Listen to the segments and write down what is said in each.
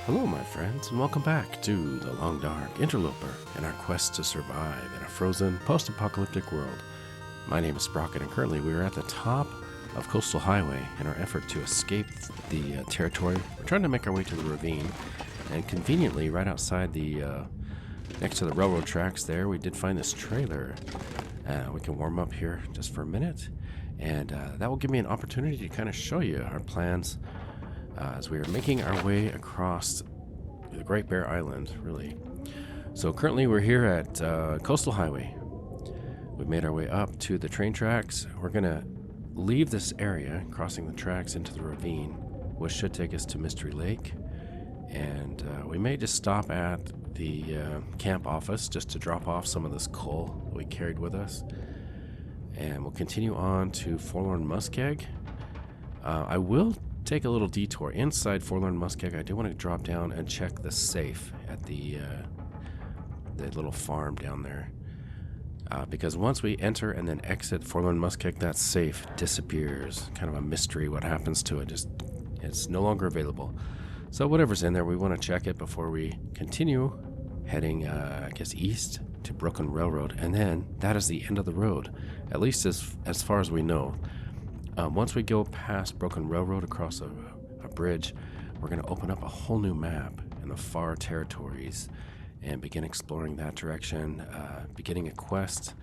Hello, my friends, and welcome back to The Long Dark Interloper and our quest to survive in a frozen, post-apocalyptic world. My name is Sprocket, and currently we are at the top of Coastal Highway in our effort to escape the territory. We're trying to make our way to the ravine, and conveniently, right outside the next to the railroad tracks there, we did find this trailer. We can warm up here just for a minute, and that will give me an opportunity to kind of show you our plans as we are making our way across the Great Bear Island, really. So currently we're here at Coastal Highway. We've made our way up to the train tracks. We're going to leave this area, crossing the tracks into the ravine, which should take us to Mystery Lake. And we may just stop at the camp office just to drop off some of this coal that we carried with us. And we'll continue on to Forlorn Muskeg. I will take a little detour inside Forlorn Muskeg. I do want to drop down and check the safe at the little farm down there, because once we enter and then exit Forlorn Muskeg, that safe disappears. Kind of a mystery what happens to it. It's no longer available. So whatever's in there, we want to check it before we continue heading, I guess, east to Broken Railroad, and then that is the end of the road, at least as far as we know. Once we go past Broken Railroad across a bridge, we're going to open up a whole new map in the far territories and begin exploring that direction, beginning a quest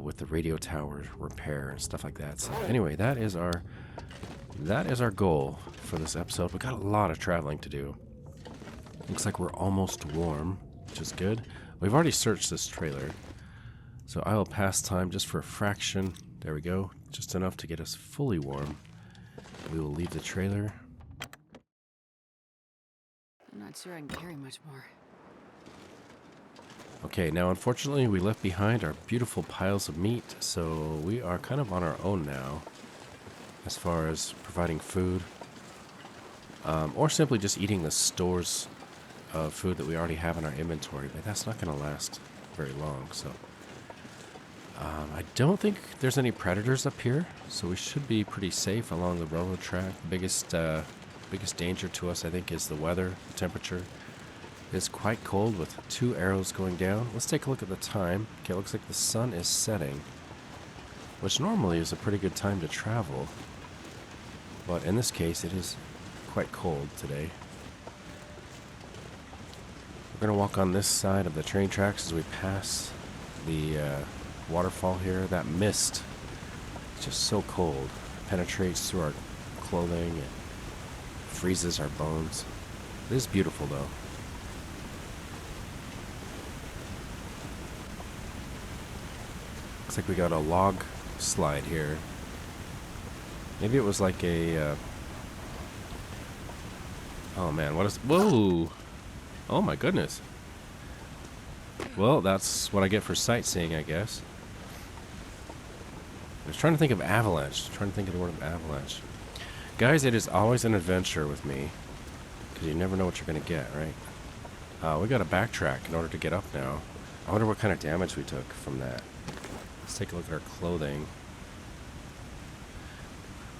with the radio tower repair and stuff like that. So anyway, that is our goal for this episode. We got a lot of traveling to do. Looks like we're almost warm, which is good. We've already searched this trailer, so I will pass time just for a fraction. There we go. Just enough to get us fully warm. We will leave the trailer. I'm not sure I can carry much more. Okay, now unfortunately we left behind our beautiful piles of meat, so we are kind of on our own now as far as providing food, or simply just eating the stores of food that we already have in our inventory, but that's not going to last very long, so I don't think there's any predators up here, so we should be pretty safe along the railroad track. The biggest danger to us, I think, is the weather, the temperature. It's quite cold with 2 arrows going down. Let's take a look at the time. Okay, it looks like the sun is setting, which normally is a pretty good time to travel, but in this case it is quite cold today. We're going to walk on this side of the train tracks as we pass the waterfall here. That mist, it's just so cold, penetrates through our clothing and freezes our bones. It is beautiful though. Looks like we got a log slide here. Maybe it was like a oh man, what is, whoa, oh my goodness. Well, that's what I get for sightseeing, I guess. I was trying to think of avalanche. Trying to think of the word of avalanche. Guys, it is always an adventure with me, because you never know what you're going to get, right? We got to backtrack in order to get up now. I wonder what kind of damage we took from that. Let's take a look at our clothing.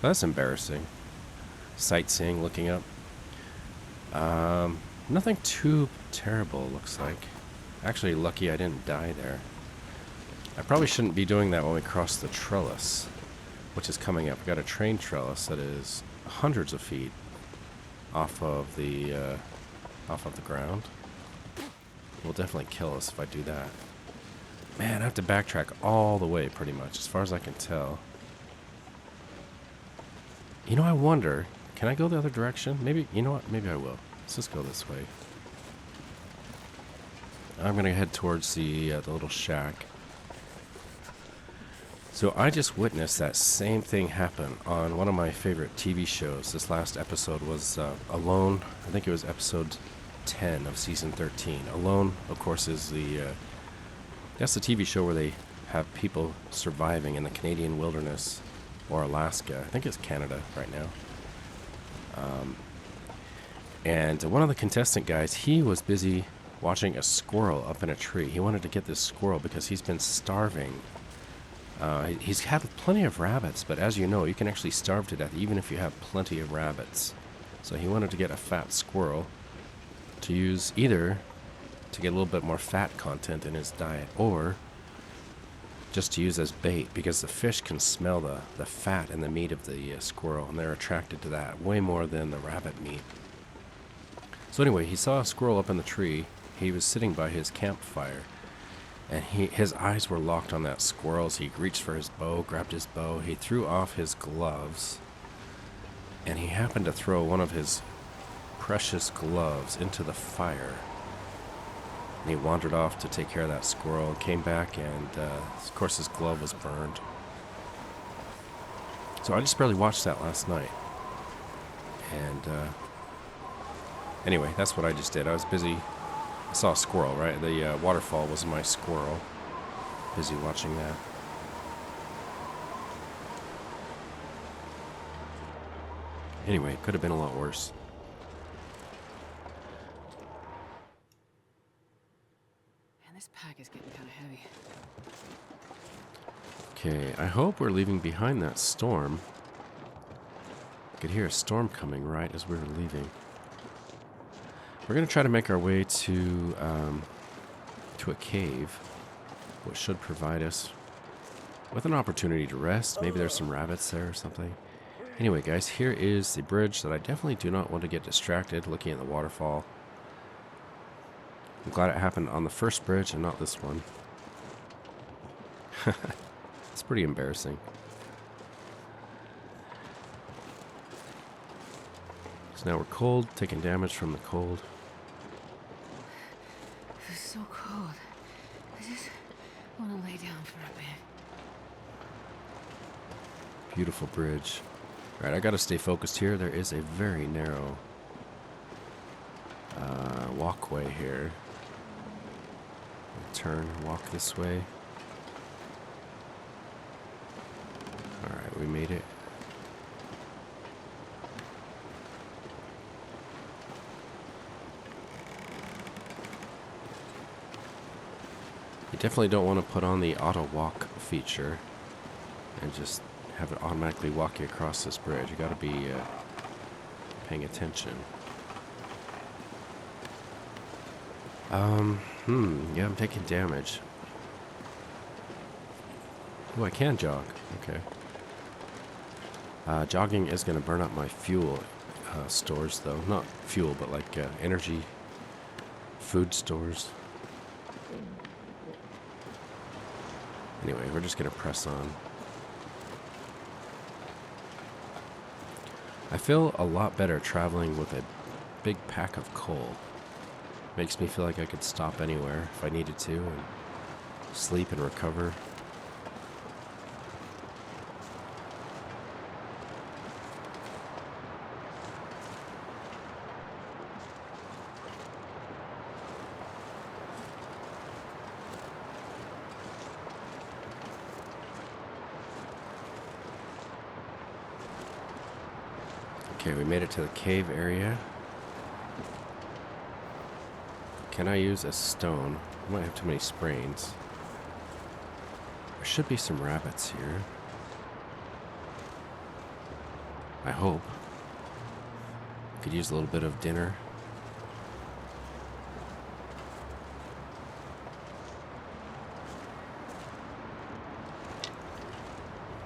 That's embarrassing. Sightseeing, looking up. Nothing too terrible, looks like. Actually, lucky I didn't die there. I probably shouldn't be doing that when we cross the trellis, which is coming up. We got a train trellis that is hundreds of feet off of the ground. It will definitely kill us if I do that. Man, I have to backtrack all the way, pretty much, as far as I can tell. You know, I wonder, can I go the other direction? Maybe, you know what? Maybe I will. Let's just go this way. I'm going to head towards the little shack. So I just witnessed that same thing happen on one of my favorite TV shows. This last episode was Alone. I think it was episode 10 of season 13. Alone, of course, is that's the TV show where they have people surviving in the Canadian wilderness or Alaska. I think it's Canada right now. And one of the contestant guys, he was busy watching a squirrel up in a tree. He wanted to get this squirrel because he's been starving. He's had plenty of rabbits, but as you know, you can actually starve to death even if you have plenty of rabbits. So he wanted to get a fat squirrel, to use either to get a little bit more fat content in his diet, or just to use as bait, because the fish can smell the fat and the meat of the squirrel, and they're attracted to that way more than the rabbit meat. So anyway, he saw a squirrel up in the tree. He was sitting by his campfire, and his eyes were locked on that squirrel. So he reached for his bow, grabbed his bow, he threw off his gloves, and he happened to throw one of his precious gloves into the fire. And he wandered off to take care of that squirrel and came back, and of course his glove was burned. So I just barely watched that last night. And anyway, that's what I just did. I was busy. I saw a squirrel, right? The waterfall was my squirrel. Busy watching that. Anyway, it could have been a lot worse. This pack is getting kind of heavy. Okay, I hope we're leaving behind that storm. I could hear a storm coming right as we were leaving. We're going to try to make our way to a cave, which should provide us with an opportunity to rest. Maybe there's some rabbits there or something. Anyway, guys, here is the bridge that I definitely do not want to get distracted looking at the waterfall. I'm glad it happened on the first bridge and not this one. It's pretty embarrassing. So now we're cold, taking damage from the cold. It's so cold. I just want to lay down for a bit. Beautiful bridge. All right, I got to stay focused here. There is a very narrow walkway here. Turn, walk this way. Alright, we made it. You definitely don't want to put on the auto walk feature and just have it automatically walk you across this bridge. You got to be paying attention. Yeah, I'm taking damage. Oh, I can jog. Okay. Jogging is going to burn up my fuel stores, though. Not fuel, but like energy, food stores. Anyway, we're just going to press on. I feel a lot better traveling with a big pack of coal. Makes me feel like I could stop anywhere if I needed to and sleep and recover. Okay, we made it to the cave area. Can I use a stone? I might have too many sprains. There should be some rabbits here. I hope. Could use a little bit of dinner.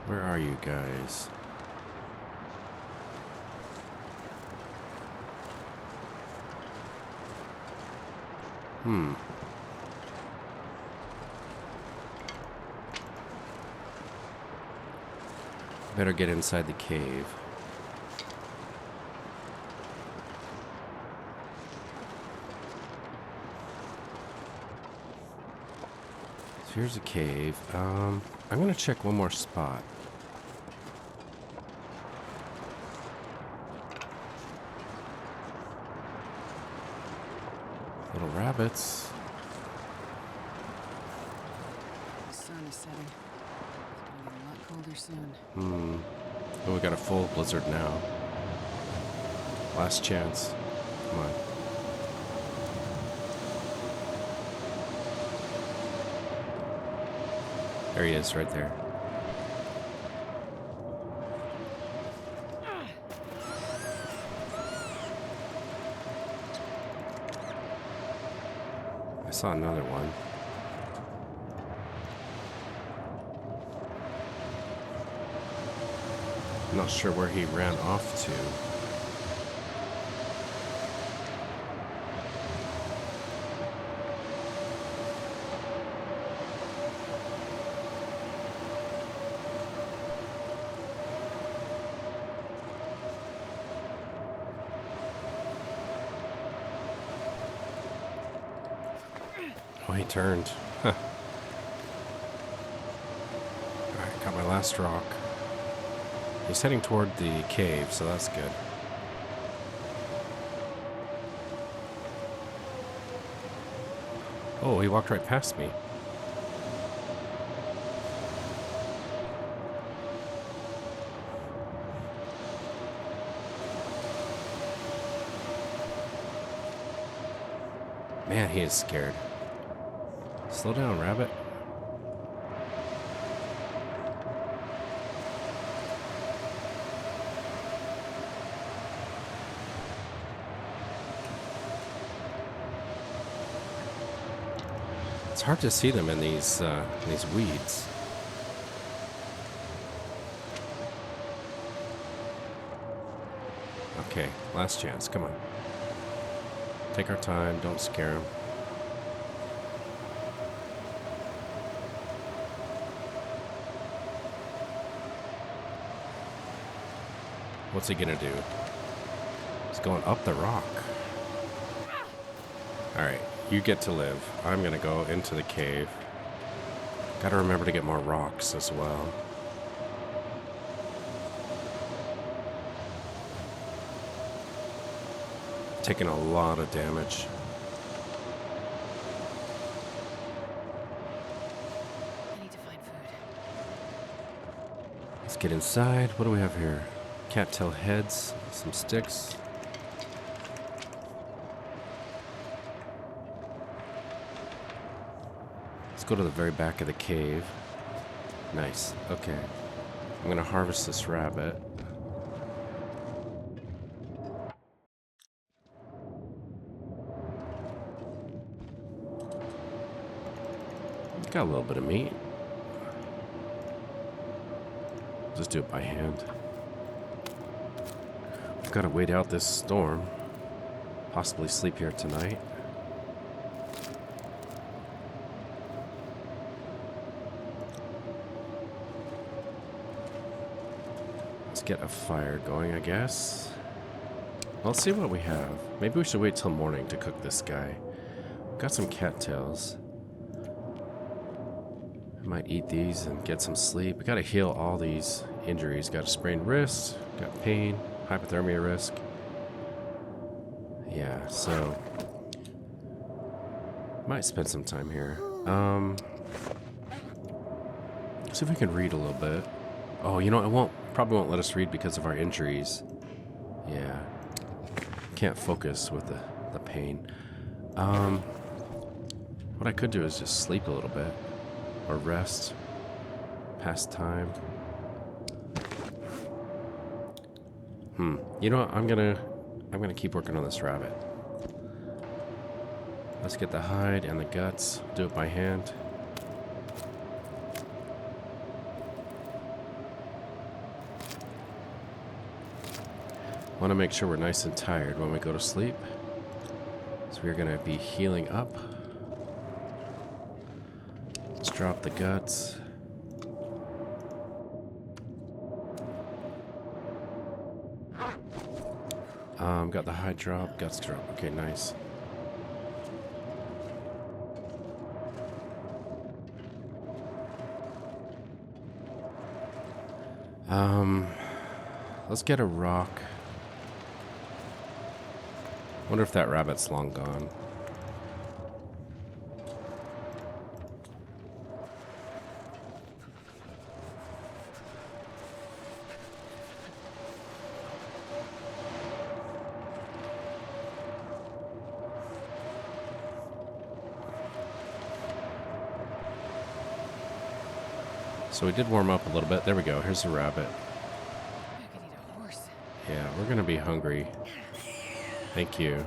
Where are you guys? Better get inside the cave. So here's a cave. I'm gonna check one more spot. Little rabbits. The sun is setting. It's gonna get a lot colder soon. Oh, we got a full blizzard now. Last chance. Come on. There he is, right there. I saw another one. I'm not sure where he ran off to. Oh, he turned. Huh. Alright, got my last rock. He's heading toward the cave, so that's good. Oh, he walked right past me. Man, he is scared. Slow down, rabbit. It's hard to see them in these weeds. Okay, last chance. Come on. Take our time. Don't scare him. What's he gonna do? He's going up the rock. Alright, you get to live. I'm gonna go into the cave. Gotta remember to get more rocks as well. Taking a lot of damage. I need to find food. Let's get inside. What do we have here? Cattail heads, some sticks. Let's go to the very back of the cave. Nice. Okay. I'm gonna harvest this rabbit. Got a little bit of meat. Just do it by hand. I've got to wait out this storm. Possibly sleep here tonight. Let's get a fire going, I guess. Well, let's see what we have. Maybe we should wait till morning to cook this guy. Got some cattails. I might eat these and get some sleep. We gotta heal all these injuries. Got a sprained wrist, got pain, hypothermia risk. Yeah, so might spend some time here. See if we can read a little bit. Oh, you know, probably won't let us read because of our injuries. Yeah. Can't focus with the pain. What I could do is just sleep a little bit. Or rest. Pass time. You know what? I'm gonna keep working on this rabbit. Let's get the hide and the guts. Do it by hand. Want to make sure we're nice and tired when we go to sleep. So we're gonna be healing up. Let's drop the guts. Got the hide drop, guts drop. Okay, nice. Let's get a rock. Wonder if that rabbit's long gone. So we did warm up a little bit. There we go. Here's the rabbit. I could eat a horse. Yeah, we're gonna be hungry. Thank you.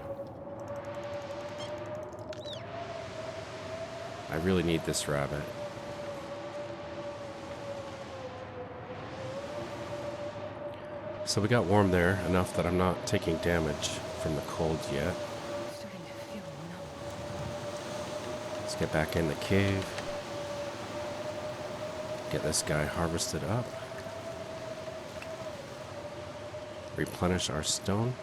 I really need this rabbit. So we got warm there enough that I'm not taking damage from the cold yet. Starting to feel numb. Let's get back in the cave. Get this guy harvested up. Replenish our stone.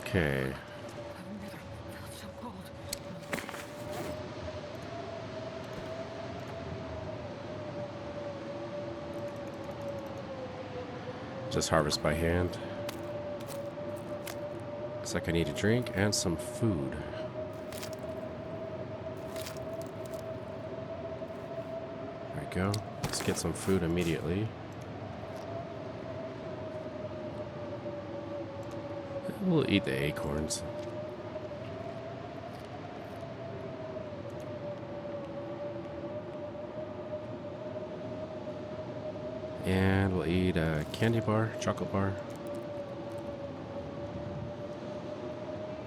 Okay. I've never felt so cold. Just harvest by hand. Looks like I need a drink and some food. There we go. Let's get some food immediately. We'll eat the acorns. And we'll eat a candy bar, chocolate bar.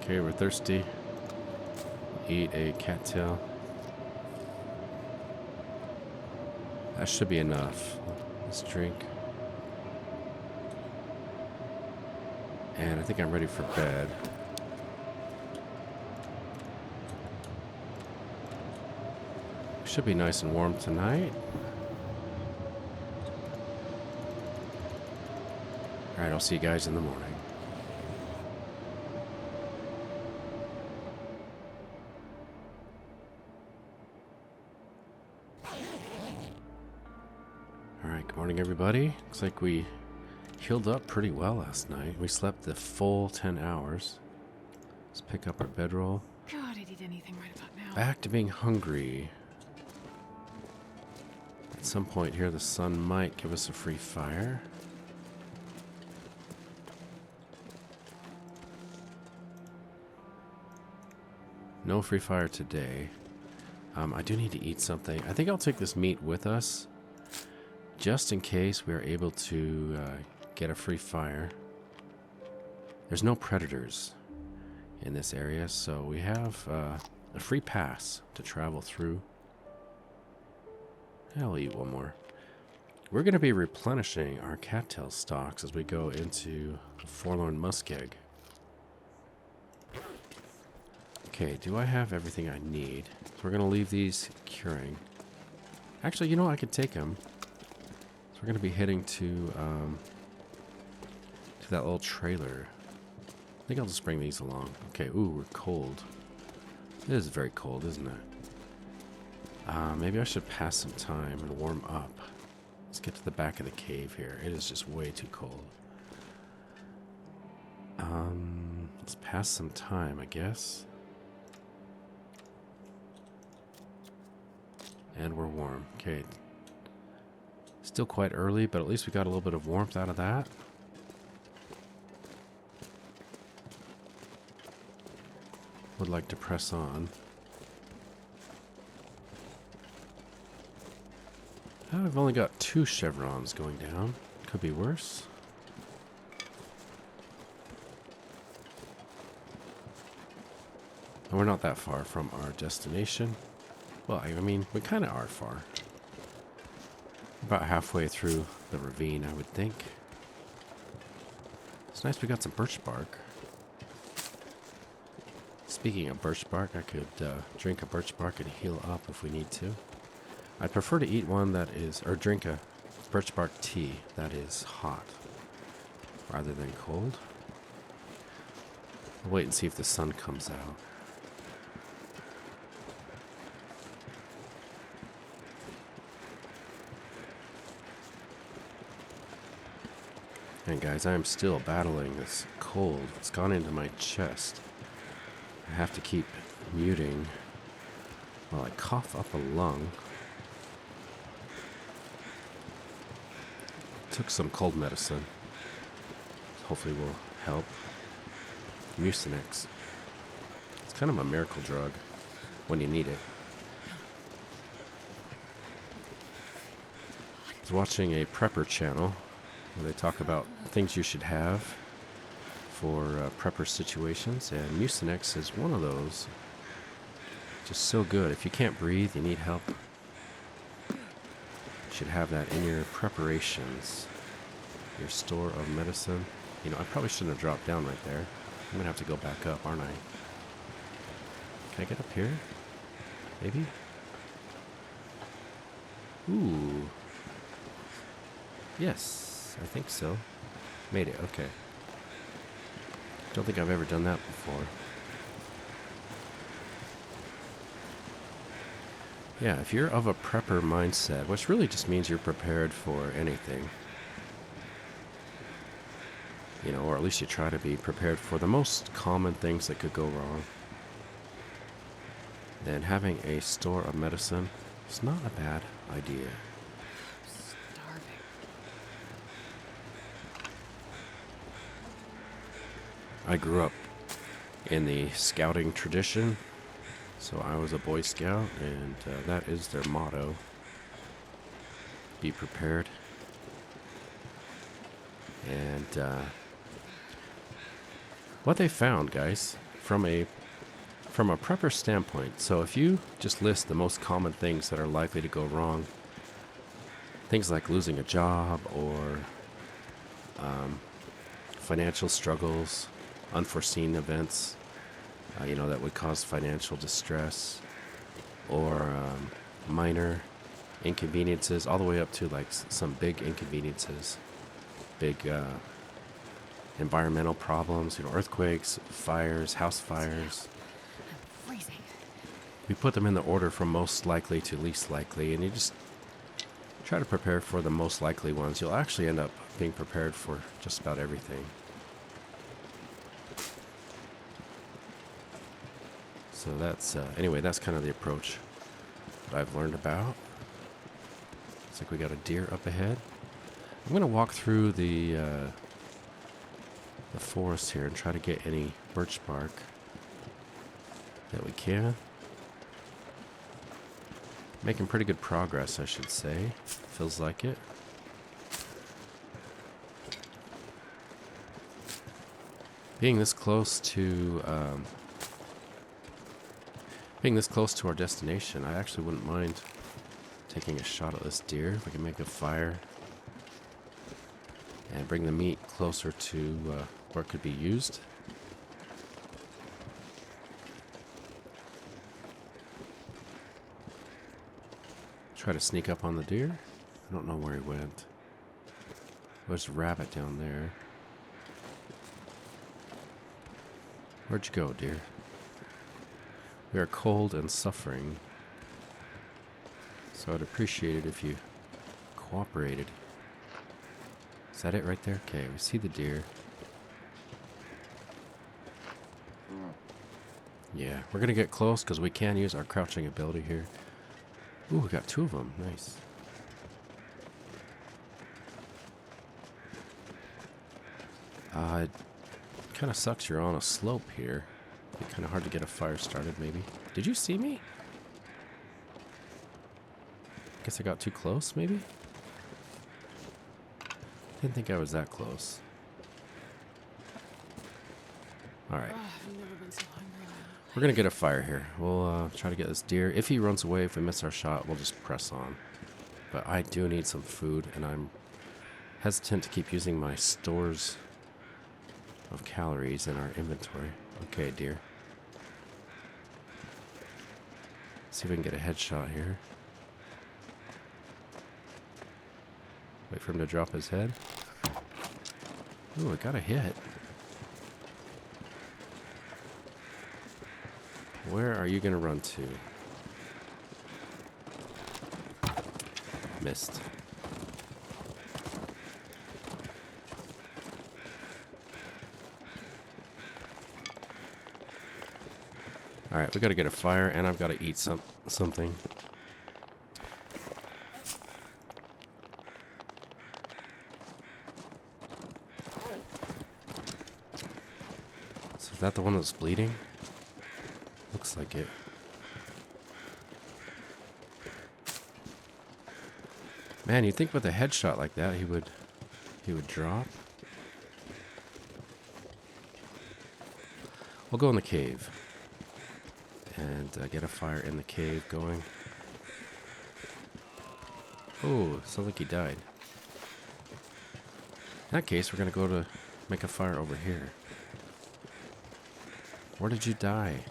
Okay, we're thirsty. Eat a cattail. That should be enough. Let's drink. And I think I'm ready for bed. Should be nice and warm tonight. Alright, I'll see you guys in the morning. Alright, good morning everybody. Looks like we healed up pretty well last night. We slept the full 10 hours. Let's pick up our bedroll. God, I'd eat anything right about now. Back to being hungry. At some point here, the sun might give us a free fire. No free fire today. I do need to eat something. I think I'll take this meat with us, just in case we are able to get a free fire. There's no predators in this area, so we have a free pass to travel through. I'll eat one more. We're going to be replenishing our cattail stocks as we go into Forlorn Muskeg. Okay, do I have everything I need? So we're going to leave these curing. Actually, you know, I could take them. So we're going to be heading to that little trailer. I think I'll just bring these along. Okay, ooh, we're cold. It is very cold, isn't it? Maybe I should pass some time and warm up. Let's get to the back of the cave here. It is just way too cold. Let's pass some time, I guess. And we're warm. Okay. Still quite early, but at least we got a little bit of warmth out of that. Would like to press on. Oh, I've only got 2 chevrons going down. Could be worse. And we're not that far from our destination. Well, I mean, we kind of are far. About halfway through the ravine, I would think. It's nice we got some birch bark. Speaking of birch bark, I could drink a birch bark and heal up if we need to. I'd prefer to eat one that is, or drink a birch bark tea that is hot rather than cold. I'll wait and see if the sun comes out. And guys, I am still battling this cold. It's gone into my chest. I have to keep muting while I cough up a lung. Took some cold medicine. Hopefully will help. Mucinex. It's kind of a miracle drug when you need it. I was watching a prepper channel where they talk about things you should have for prepper situations, and Mucinex is one of those. Just so good. If you can't breathe, you need help, you should have that in your preparations. Your store of medicine. You know, I probably shouldn't have dropped down right there. I'm gonna have to go back up, aren't I? Can I get up here? Maybe? Ooh. Yes, I think so. Made it, okay. Don't think I've ever done that before. Yeah, if you're of a prepper mindset, which really just means you're prepared for anything, you know, or at least you try to be prepared for the most common things that could go wrong, then having a store of medicine is not a bad idea. Starving. I grew up in the scouting tradition, so I was a Boy Scout, and that is their motto: be prepared. And what they found, guys, from a prepper standpoint, so if you just list the most common things that are likely to go wrong, things like losing a job or financial struggles, unforeseen events, you know, that would cause financial distress, or minor inconveniences, all the way up to like some big inconveniences, big environmental problems, you know, earthquakes, fires, house fires. I'm freezing. We put them in the order from most likely to least likely, and you just try to prepare for the most likely ones. You'll actually end up being prepared for just about everything. So that's, anyway, that's kind of the approach that I've learned about. Looks like we got a deer up ahead. I'm going to walk through the forest here and try to get any birch bark that we can. Making pretty good progress, I should say. Feels like it. Being this close to our destination, I actually wouldn't mind taking a shot at this deer. If we can make a fire and bring the meat closer to where it could be used. Try to sneak up on the deer. I don't know where he went. There's a rabbit down there. Where'd you go, deer? We are cold and suffering, so I'd appreciate it if you cooperated. Is that it right there? Okay, we see the deer. Yeah, we're gonna get close because we can use our crouching ability here. Ooh, we got two of them. Nice. It kind of sucks you're on a slope here. It'd be kind of hard to get a fire started, maybe. Did you see me? Guess I got too close, maybe? Didn't think I was that close. Alright. I've never been so hungry. We're going to get a fire here. We'll try to get this deer. If he runs away, if we miss our shot, we'll just press on. But I do need some food, and I'm hesitant to keep using my stores of calories in our inventory. Okay, deer. See if we can get a headshot here. Wait for him to drop his head. Ooh, I got a hit. Where are you gonna run to? Missed. Alright, we gotta get a fire, and I've gotta eat something. So is that the one that's bleeding? Looks like it. Man, you'd think with a headshot like that, he would he would drop. We'll go in the cave and get a fire in the cave going. Oh, sounds like he died. In that case, we're going to go to make a fire over here. Where did you die?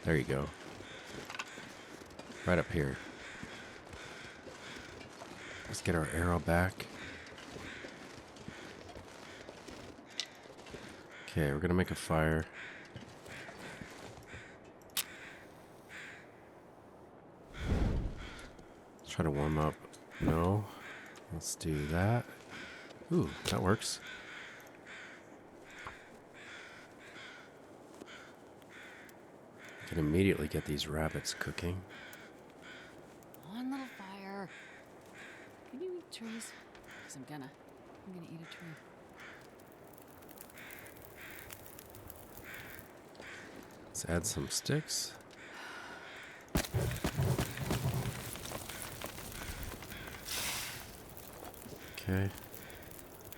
There you go. Right up here. Let's get our arrow back. Okay, we're gonna make a fire. Let's try to warm up. No. Let's do that. Ooh, that works. Can immediately get these rabbits cooking. One little fire. Can you eat trees? Because I'm gonna eat a tree. Let's add some sticks. Okay.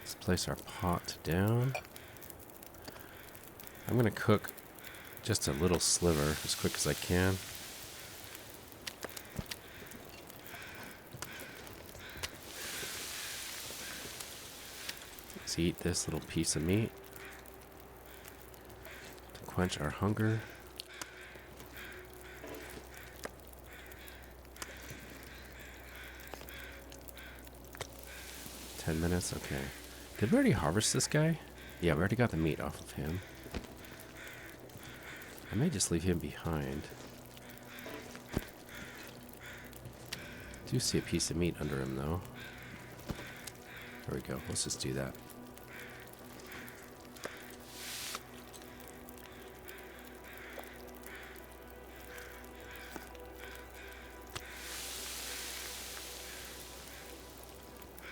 Let's place our pot down. I'm gonna cook just a little sliver as quick as I can. Let's eat this little piece of meat to quench our hunger. $10, okay. Did we already harvest this guy? Yeah, we already got the meat off of him. I may just leave him behind. Do see a piece of meat under him, though. There we go. Let's just do that.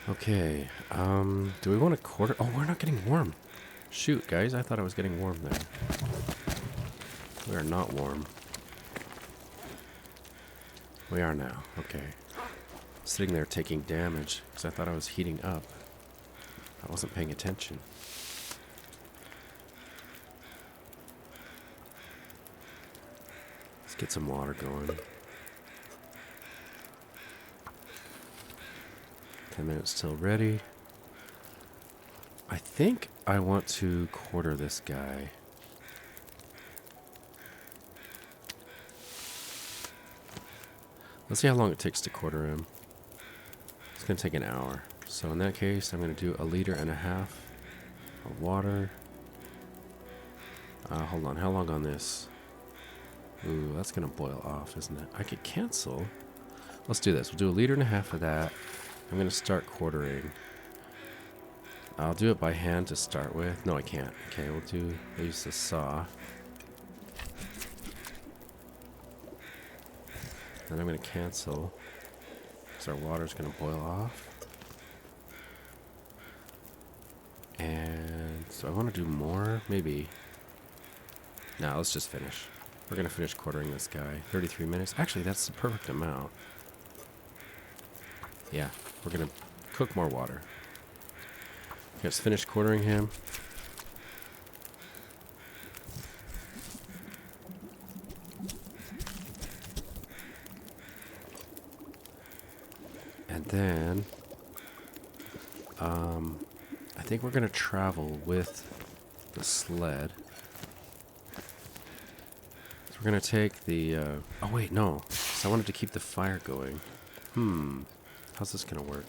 Okay. Do we want to quarter? Oh, we're not getting warm. Shoot, guys. I thought I was getting warm there. We are not warm. We are now. Okay. Sitting there taking damage because I thought I was heating up. I wasn't paying attention. Let's get some water going. 10 minutes till ready. I think I want to quarter this guy. Let's see how long it takes to quarter him. It's going to take an hour. So in that case, I'm going to do 1.5 liters of water. Hold on. How long on this? Ooh, that's going to boil off, isn't it? I could cancel. Let's do this. We'll do 1.5 liters of that. I'm going to start quartering. I'll do it by hand to start with. No, I can't. Okay, we'll use the saw. Then I'm going to cancel because our water's going to boil off. And so I want to do more, maybe. No, let's just finish. We're going to finish quartering this guy. 33 minutes. Actually, that's the perfect amount. Yeah, we're going to cook more water. Okay, let's finish quartering him. And then, I think we're going to travel with the sled. So we're going to take the, oh wait, no. So I wanted to keep the fire going. How's this going to work?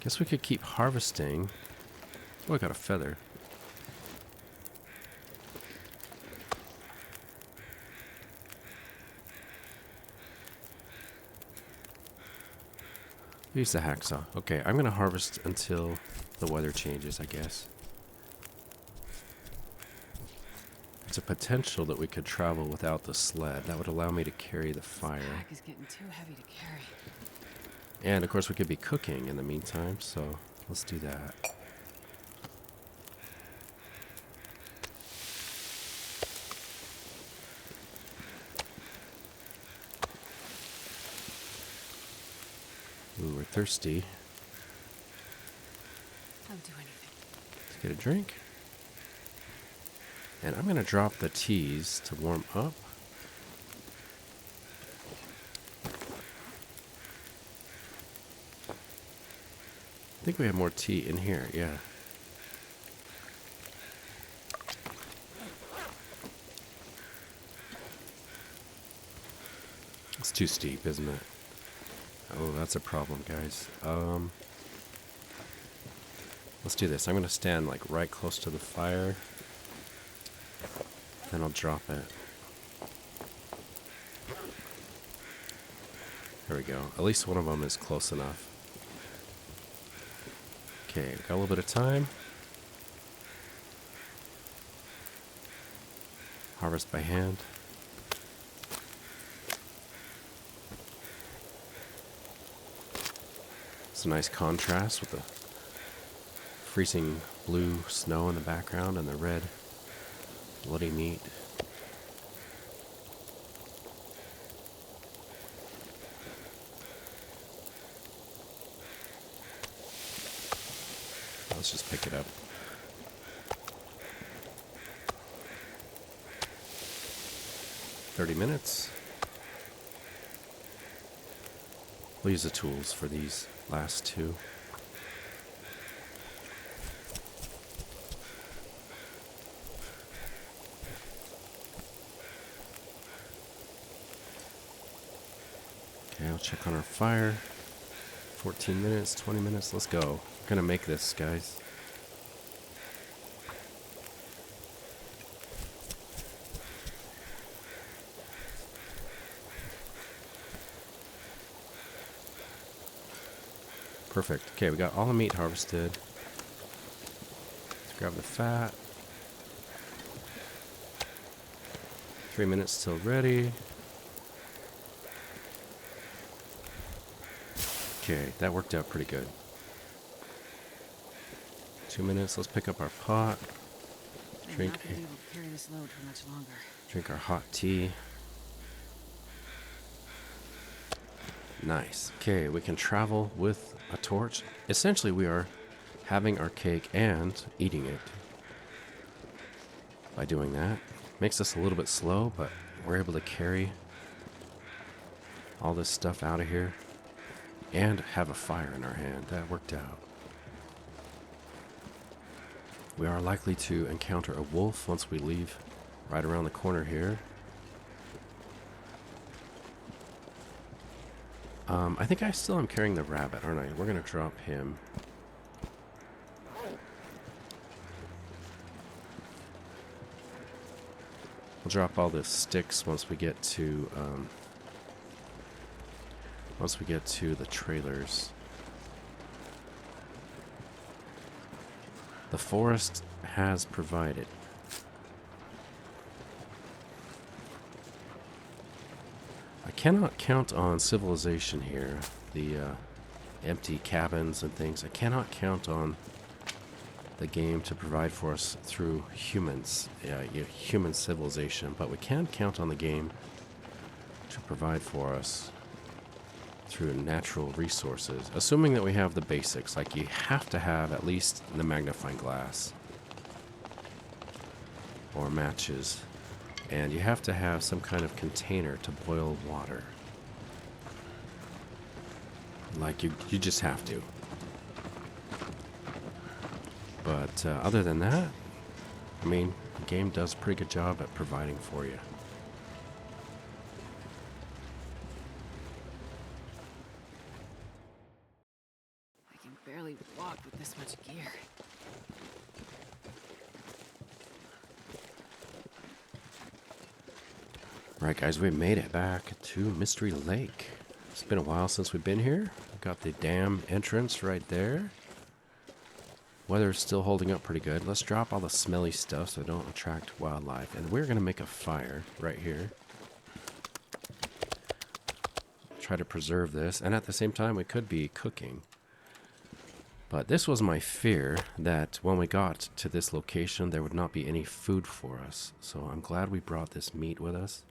Guess we could keep harvesting. Oh, I got a feather. Use the hacksaw. Okay, I'm going to harvest until the weather changes, I guess. It's a potential that we could travel without the sled. That would allow me to carry the fire. This pack is getting too heavy to carry. And, of course, we could be cooking in the meantime, so let's do that. Ooh, we're thirsty. I'll do anything. Let's get a drink. And I'm going to drop the teas to warm up. I think we have more tea in here, yeah. It's too steep, isn't it? Oh, that's a problem, guys. Let's do this. I'm going to stand like right close to the fire. Then I'll drop it. There we go. At least one of them is close enough. Okay, got a little bit of time. Harvest by hand. It's a nice contrast with the freezing blue snow in the background and the red bloody meat. Let's just pick it up. $30. We'll use the tools for these last two. Okay, I'll check on our fire. 14 minutes, 20 minutes, let's go. We're gonna make this, guys. Perfect. Okay, we got all the meat harvested. Let's grab the fat. 3 minutes till ready. Okay, that worked out pretty good. 2 minutes, let's pick up our pot. I'm not gonna be able to carry this load for much longer. Drink our hot tea. Nice. Okay, we can travel with a torch. Essentially, we are having our cake and eating it by doing that. Makes us a little bit slow, but we're able to carry all this stuff out of here and have a fire in our hand. That worked out. We are likely to encounter a wolf once we leave right around the corner here. I think I still am carrying the rabbit, aren't I? We're going to drop him. We'll drop all the sticks once we get to the trailers. The forest has provided. I cannot count on civilization here. The empty cabins and things. I cannot count on the game to provide for us through humans, human civilization, but we can count on the game to provide for us through natural resources, assuming that we have the basics, like you have to have at least the magnifying glass or matches, and you have to have some kind of container to boil water. Like you just have to. But other than that, I mean, the game does a pretty good job at providing for you. I can barely walk with this much gear. Right, guys, we made it back to Mystery Lake. It's been a while since we've been here. We've got the dam entrance right there. Weather's still holding up pretty good. Let's drop all the smelly stuff so don't attract wildlife. And we're going to make a fire right here. Try to preserve this. And at the same time, we could be cooking. But this was my fear, that when we got to this location, there would not be any food for us. So I'm glad we brought this meat with us.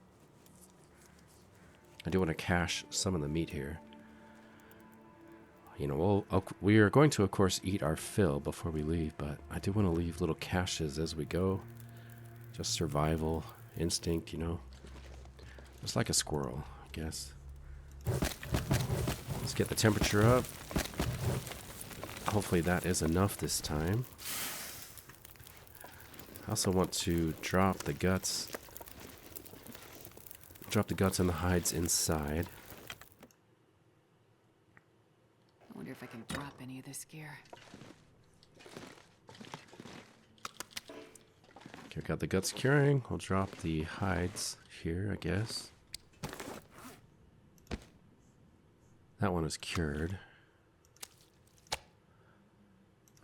I do want to cache some of the meat here. You know, we are going to, of course, eat our fill before we leave, but I do want to leave little caches as we go. Just survival instinct, you know. Just like a squirrel, I guess. Let's get the temperature up. Hopefully that is enough this time. I also want to drop the guts. Drop the guts and the hides inside. I wonder if I can drop any of this gear. Okay, got the guts curing. We'll drop the hides here, I guess. That one is cured.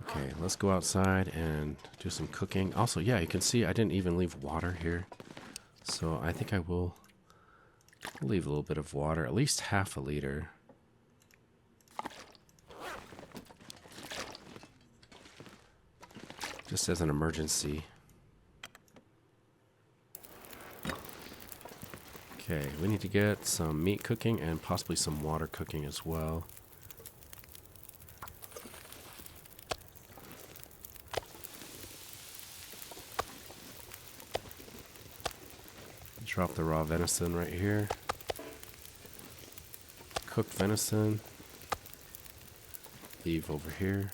Okay, let's go outside and do some cooking. Also, yeah, you can see I didn't even leave water here. So I think I will leave a little bit of water, at least half a liter. Just as an emergency. Okay, we need to get some meat cooking and possibly some water cooking as well. Drop the raw venison right here. Cooked venison. Leave over here.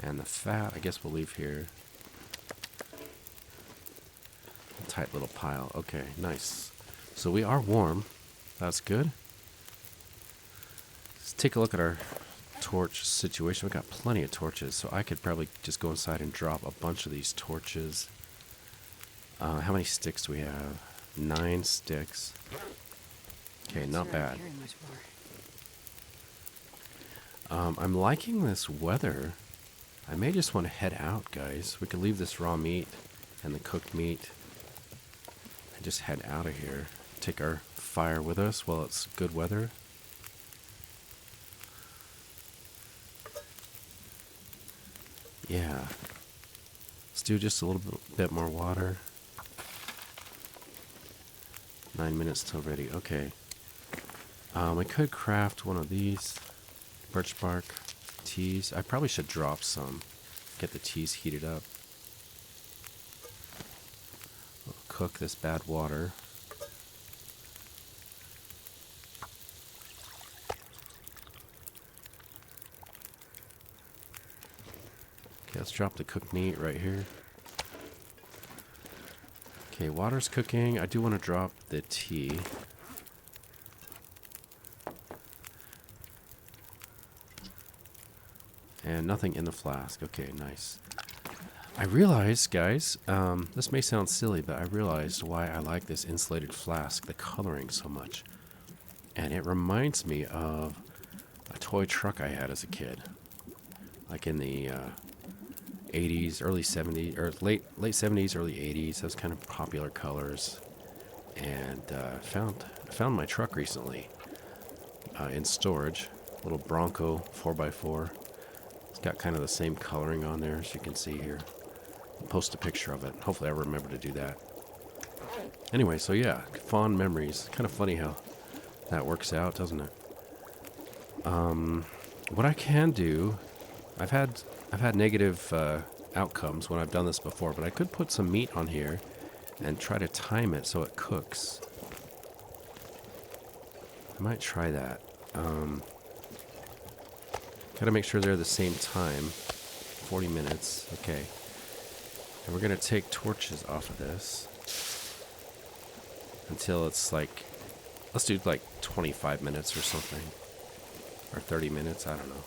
And the fat, I guess we'll leave here. A tight little pile. Okay, nice. So we are warm. That's good. Let's take a look at our torch situation. We've got plenty of torches, so I could probably just go inside and drop a bunch of these torches. How many sticks do we have? 9 sticks. Okay, not bad. I'm liking this weather. I may just want to head out, guys. We could leave this raw meat and the cooked meat and just head out of here. Take our fire with us while it's good weather. Yeah. Let's do just a little bit more water. 9 minutes till ready. Okay. We could craft one of these birch bark teas. I probably should drop some. Get the teas heated up. We'll cook this bad water. Okay, let's drop the cooked meat right here. Okay, water's cooking. I do want to drop the tea. And nothing in the flask. Okay, nice. I realized, guys, this may sound silly, but I realized why I like this insulated flask, the coloring so much. And it reminds me of a toy truck I had as a kid. Like in the 80s, early 70s, or late 70s, early 80s. Those kind of popular colors. And I found my truck recently in storage. Little Bronco 4x4. It's got kind of the same coloring on there as you can see here. I'll post a picture of it. Hopefully I remember to do that. Anyway, so yeah, fond memories. Kind of funny how that works out, doesn't it? What I can do, I've had negative outcomes when I've done this before, but I could put some meat on here and try to time it so it cooks. I might try that. Gotta make sure they're the same time. 40 minutes. Okay. And we're gonna take torches off of this until it's like, let's do like 25 minutes or something. Or 30 minutes, I don't know.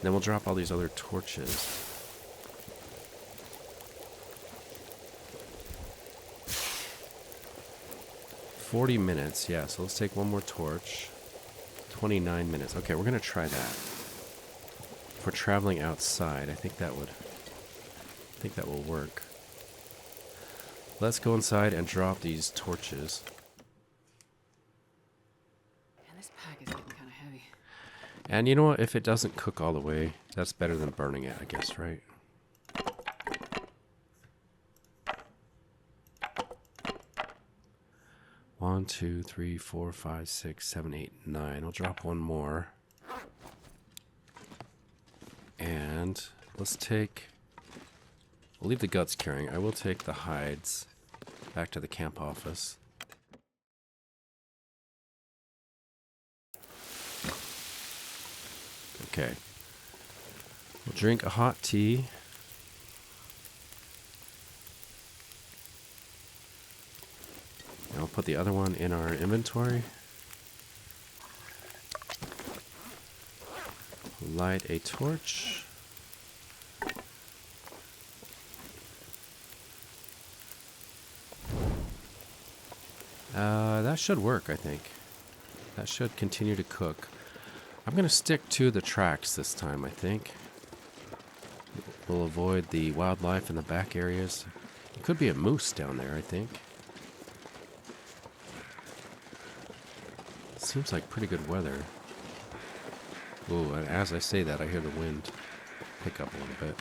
Then we'll drop all these other torches. 40 minutes, yeah, so let's take one more torch. 29 minutes. Okay, we're gonna try that. If we're traveling outside, I think that will work. Let's go inside and drop these torches. Man, this pack is getting kind of heavy. And you know what? If it doesn't cook all the way, that's better than burning it, I guess, right? 1, 2, 3, 4, 5, 6, 7, 8, 9. I'll drop one more. And let's take... We'll leave the guts carrying. I will take the hides back to the camp office. Okay. We'll drink a hot tea. And I'll put the other one in our inventory. Light a torch. That should work, I think. That should continue to cook. I'm going to stick to the tracks this time, I think. We'll avoid the wildlife in the back areas. There could be a moose down there, I think. Seems like pretty good weather. Ooh, and as I say that, I hear the wind pick up a little bit.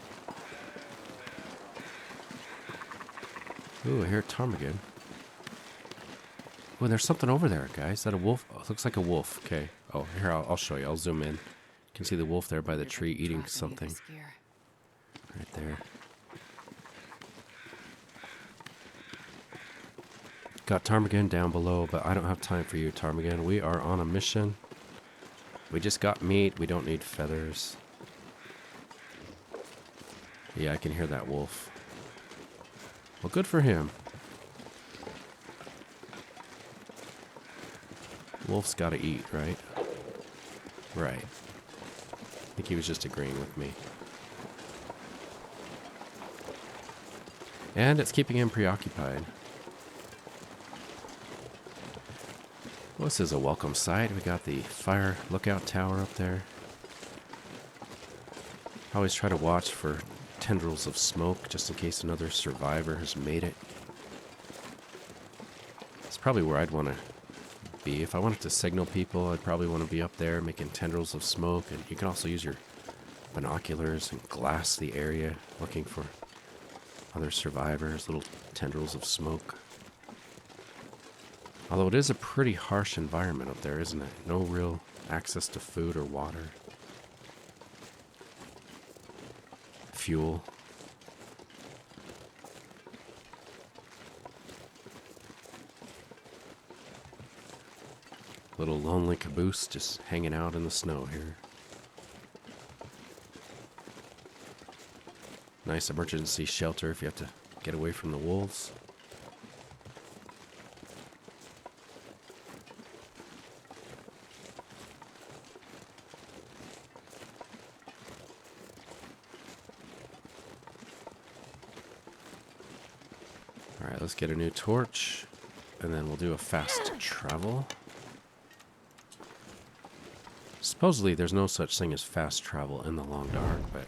Ooh, I hear ptarmigan. Oh, there's something over there, guys. Is that a wolf? Oh, it looks like a wolf. Okay. Oh, here, I'll show you. I'll zoom in. You can see the wolf there by the tree eating something. Right there. Got ptarmigan down below, but I don't have time for you, ptarmigan. We are on a mission. We just got meat. We don't need feathers. Yeah, I can hear that wolf. Well, good for him. Wolf's got to eat, right? Right. I think he was just agreeing with me. And it's keeping him preoccupied. Well, this is a welcome sight. We got the fire lookout tower up there. I always try to watch for tendrils of smoke just in case another survivor has made it. It's probably where I'd want to be. If I wanted to signal people, I'd probably want to be up there making tendrils of smoke. And you can also use your binoculars and glass the area looking for other survivors, little tendrils of smoke. Although it is a pretty harsh environment up there, isn't it? No real access to food or water. Fuel. Little lonely caboose just hanging out in the snow here. Nice emergency shelter if you have to get away from the wolves. Alright, let's get a new torch, and then we'll do a fast travel. Supposedly there's no such thing as fast travel in the long dark, but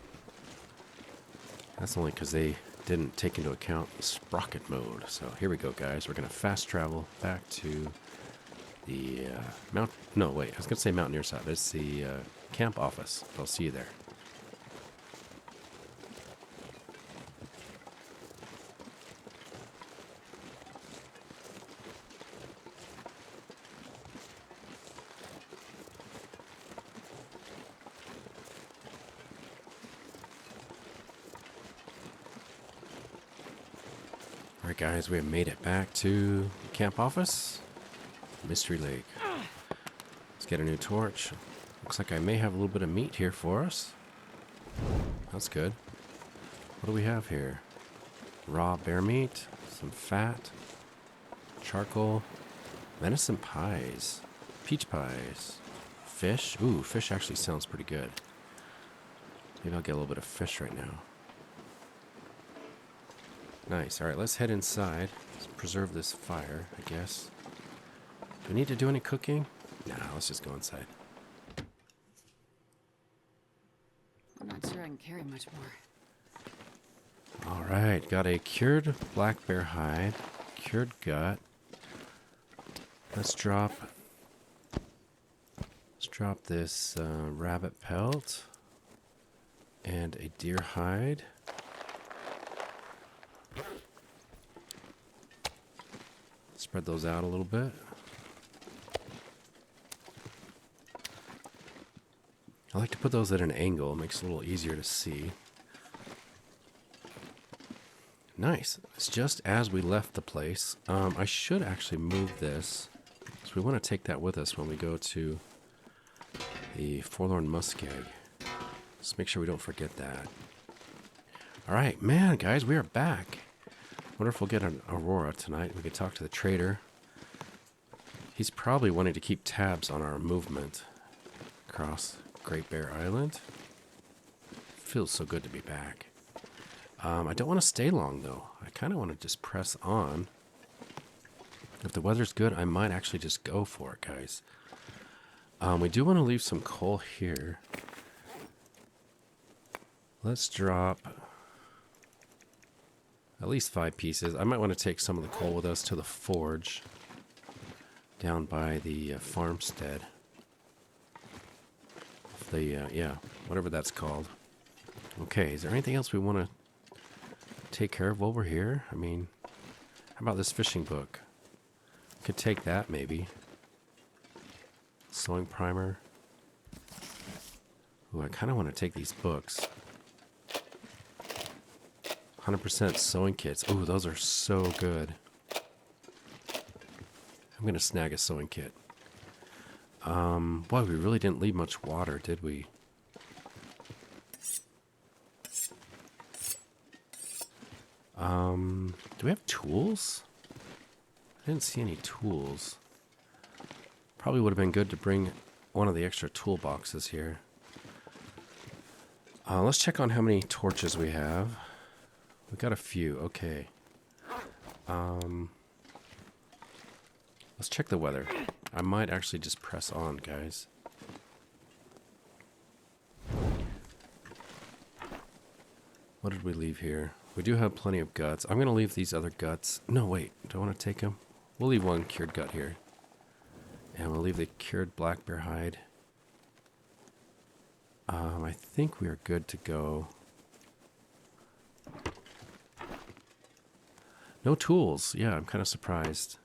that's only because they didn't take into account the Sprocket mode. So here we go, guys. We're going to fast travel back to the I was going to say Mountaineer side. It's the camp office. I'll see you there. Alright guys, we have made it back to the camp office. Mystery Lake. Let's get a new torch. Looks like I may have a little bit of meat here for us. That's good. What do we have here? Raw bear meat, some fat, charcoal, venison pies, peach pies, fish. Ooh, fish actually sounds pretty good. Maybe I'll get a little bit of fish right now. Nice. Alright, let's head inside. Let's preserve this fire, I guess. Do we need to do any cooking? Nah, let's just go inside. I'm not sure I can carry much more. Alright, got a cured black bear hide, cured gut. Let's drop this rabbit pelt and a deer hide. Spread those out a little bit. I like to put those at an angle. It makes it a little easier to see. Nice. It's just as we left the place. I should actually move this. So we want to take that with us when we go to the Forlorn Muskeg. Just make sure we don't forget that. Alright, man, guys, we are back. Wonder if we'll get an Aurora tonight. We could talk to the trader. He's probably wanting to keep tabs on our movement across Great Bear Island. Feels so good to be back. I don't want to stay long, though. I kind of want to just press on. If the weather's good, I might actually just go for it, guys. We do want to leave some coal here. Let's drop at least 5 pieces. I might want to take some of the coal with us to the forge down by the farmstead. Yeah, whatever that's called. Okay, is there anything else we want to take care of while we're here? I mean, how about this fishing book? Could take that, maybe. Sewing primer. Ooh, I kind of want to take these books. 100% sewing kits. Ooh, those are so good. I'm going to snag a sewing kit. Boy, we really didn't leave much water, did we? Do we have tools? I didn't see any tools. Probably would have been good to bring one of the extra toolboxes here. Let's check on how many torches we have. We got a few, okay. Let's check the weather. I might actually just press on, guys. What did we leave here? We do have plenty of guts. I'm going to leave these other guts. No, wait. Do I want to take them? We'll leave one cured gut here. And we'll leave the cured black bear hide. I think we are good to go. No tools. Yeah, I'm kind of surprised.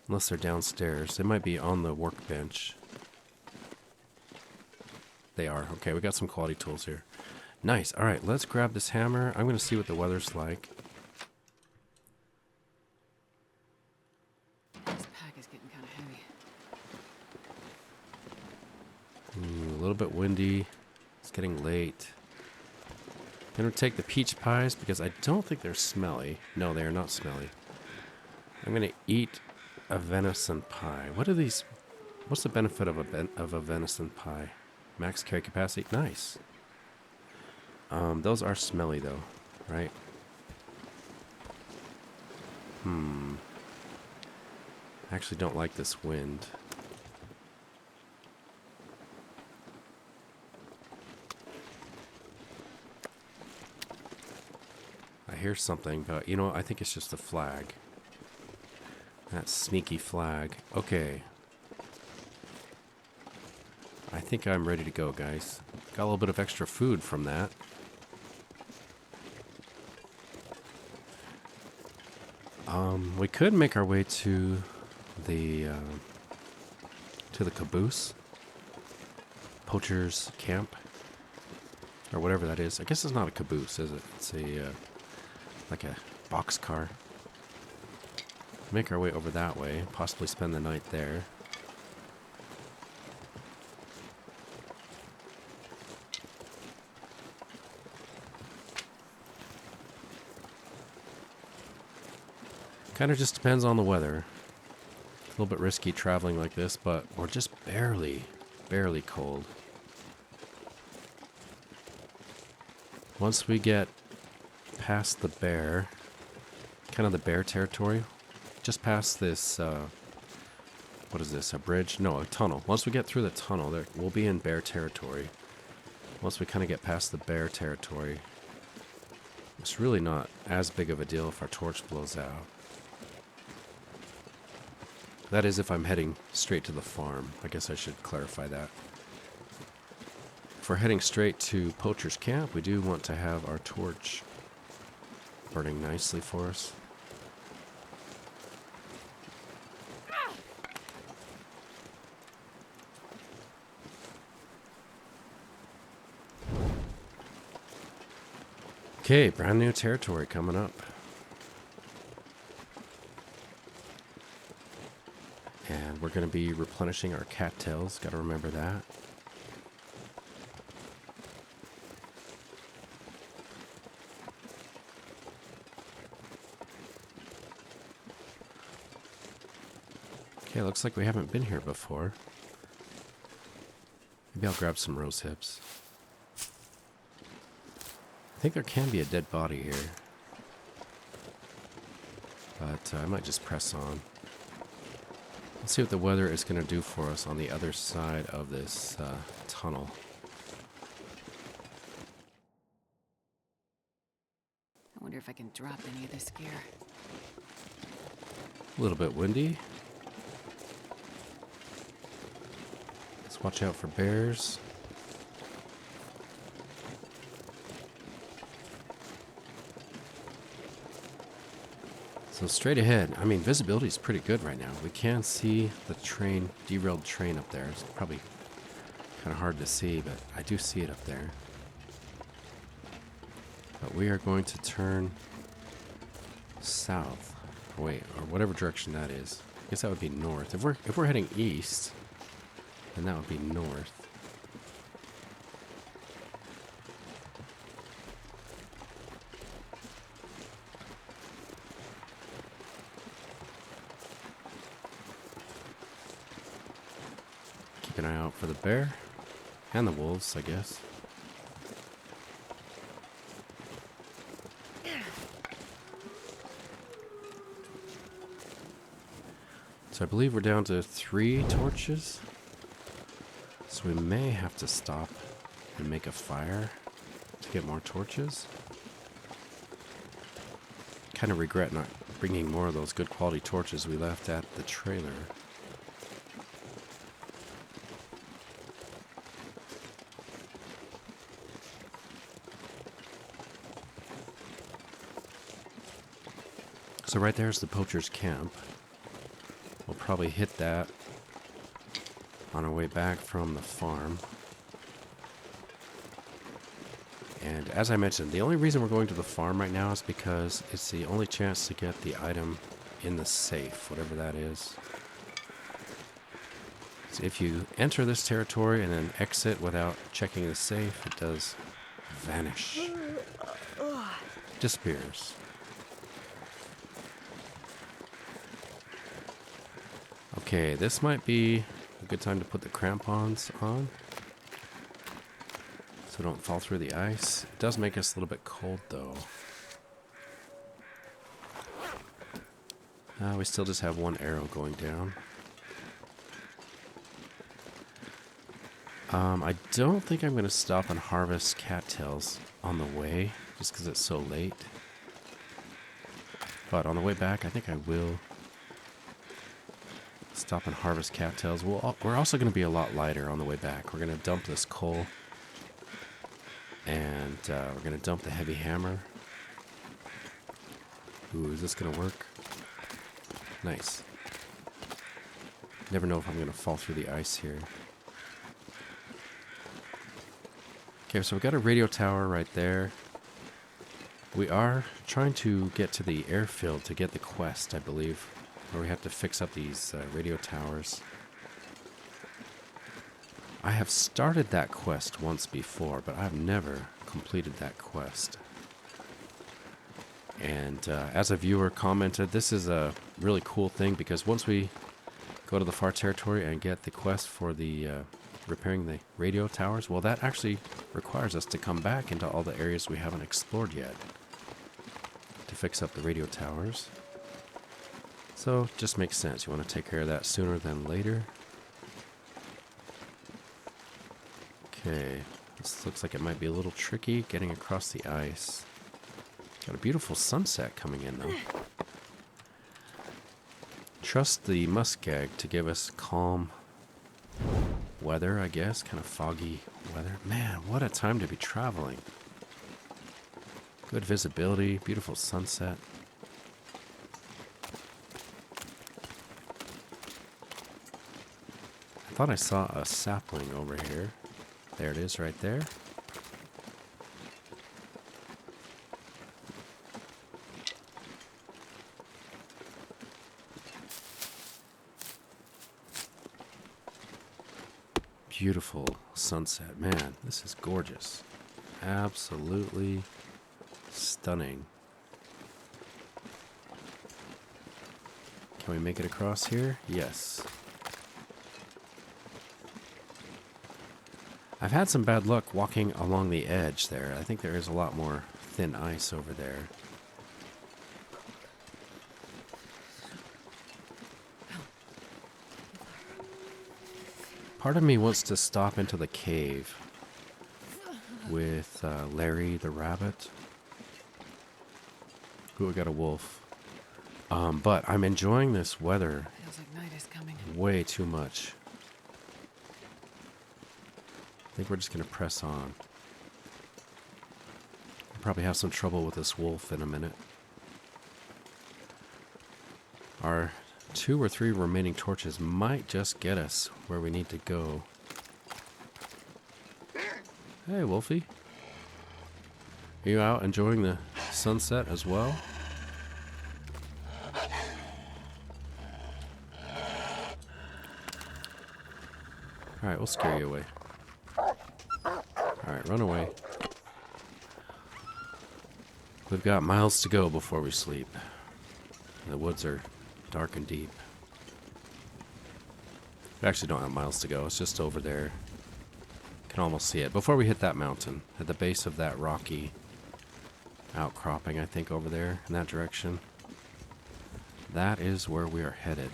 Unless they're downstairs. They might be on the workbench. They are. Okay, we got some quality tools here. Nice. All right, let's grab this hammer. I'm going to see what the weather's like. This pack is getting kind of heavy. A little bit windy. It's getting late. Gonna take the peach pies because I don't think they're smelly. No, they are not smelly. I'm gonna eat a venison pie. What are these? What's the benefit of a venison pie? Max carry capacity. Nice. Those are smelly though, right? I actually don't like this wind. I hear something, but you know what? I think it's just a flag. That sneaky flag. Okay. I think I'm ready to go, guys. Got a little bit of extra food from that. We could make our way to the caboose. Poacher's camp. Or whatever that is. I guess it's not a caboose, is it? It's a, like a boxcar. Make our way over that way. Possibly spend the night there. Kind of just depends on the weather. A little bit risky traveling like this, but we're just barely cold. Once we get past the bear, kind of the bear territory, just past this, what is this, a bridge? No, a tunnel. Once we get through the tunnel, we'll be in bear territory. Once we kind of get past the bear territory, it's really not as big of a deal if our torch blows out. That is if I'm heading straight to the farm. I guess I should clarify that. If we're heading straight to Poacher's Camp, we do want to have our torch burning nicely for us. Okay, brand new territory coming up. And we're going to be replenishing our cattails. Got to remember that. Okay, looks like we haven't been here before. Maybe I'll grab some rose hips. I think there can be a dead body here. But I might just press on. Let's see what the weather is going to do for us on the other side of this tunnel. I wonder if I can drop any of this gear. A little bit windy. Let's watch out for bears. So straight ahead, I mean, visibility is pretty good right now. We can see the train, derailed train up there. It's probably kind of hard to see, but I do see it up there. But we are going to turn south. Wait, or whatever direction that is. I guess that would be north. If we're heading east, then that would be north. Keep an eye out for the bear and the wolves, I guess. So I believe we're down to 3 torches. So we may have to stop and make a fire to get more torches. Kind of regret not bringing more of those good quality torches we left at the trailer. So right there's the poacher's camp. We'll probably hit that on our way back from the farm. And as I mentioned, the only reason we're going to the farm right now is because it's the only chance to get the item in the safe, whatever that is. So if you enter this territory and then exit without checking the safe, it does vanish. Disappears. Okay, this might be a good time to put the crampons on so don't fall through the ice. It does make us a little bit cold though. We still just have 1 arrow going down. I don't think I'm going to stop and harvest cattails on the way just because it's so late. But on the way back, I think I will stop and harvest cattails. We're also going to be a lot lighter on the way back. We're going to dump this coal. And we're going to dump the heavy hammer. Ooh, is this going to work? Nice. Never know if I'm going to fall through the ice here. Okay, so we've got a radio tower right there. We are trying to get to the airfield to get the quest, I believe. Where we have to fix up these radio towers. I have started that quest once before, but I've never completed that quest. And as a viewer commented, this is a really cool thing because once we go to the far territory and get the quest for the repairing the radio towers, well, that actually requires us to come back into all the areas we haven't explored yet to fix up the radio towers. So, just makes sense. You want to take care of that sooner than later. Okay, this looks like it might be a little tricky getting across the ice. Got a beautiful sunset coming in, though. Trust the muskeg to give us calm weather, I guess. Kind of foggy weather. Man, what a time to be traveling. Good visibility, beautiful sunset. I thought I saw a sapling over here. There it is right there. Beautiful sunset. Man, this is gorgeous. Absolutely stunning. Can we make it across here? Yes. I've had some bad luck walking along the edge there. I think there is a lot more thin ice over there. Part of me wants to stop into the cave with Larry the rabbit. Ooh, we got a wolf. But I'm enjoying this weather Feels like night is coming. way too much. I think we're just going to press on. We'll probably have some trouble with this wolf in a minute. Our 2 or 3 remaining torches might just get us where we need to go. Hey, Wolfie. Are you out enjoying the sunset as well? Alright, we'll scare you away. Alright, run away. We've got miles to go before we sleep. The woods are dark and deep. We actually don't have miles to go. It's just over there. Can almost see it. Before we hit that mountain, at the base of that rocky outcropping, I think, over there, in that direction. That is where we are headed.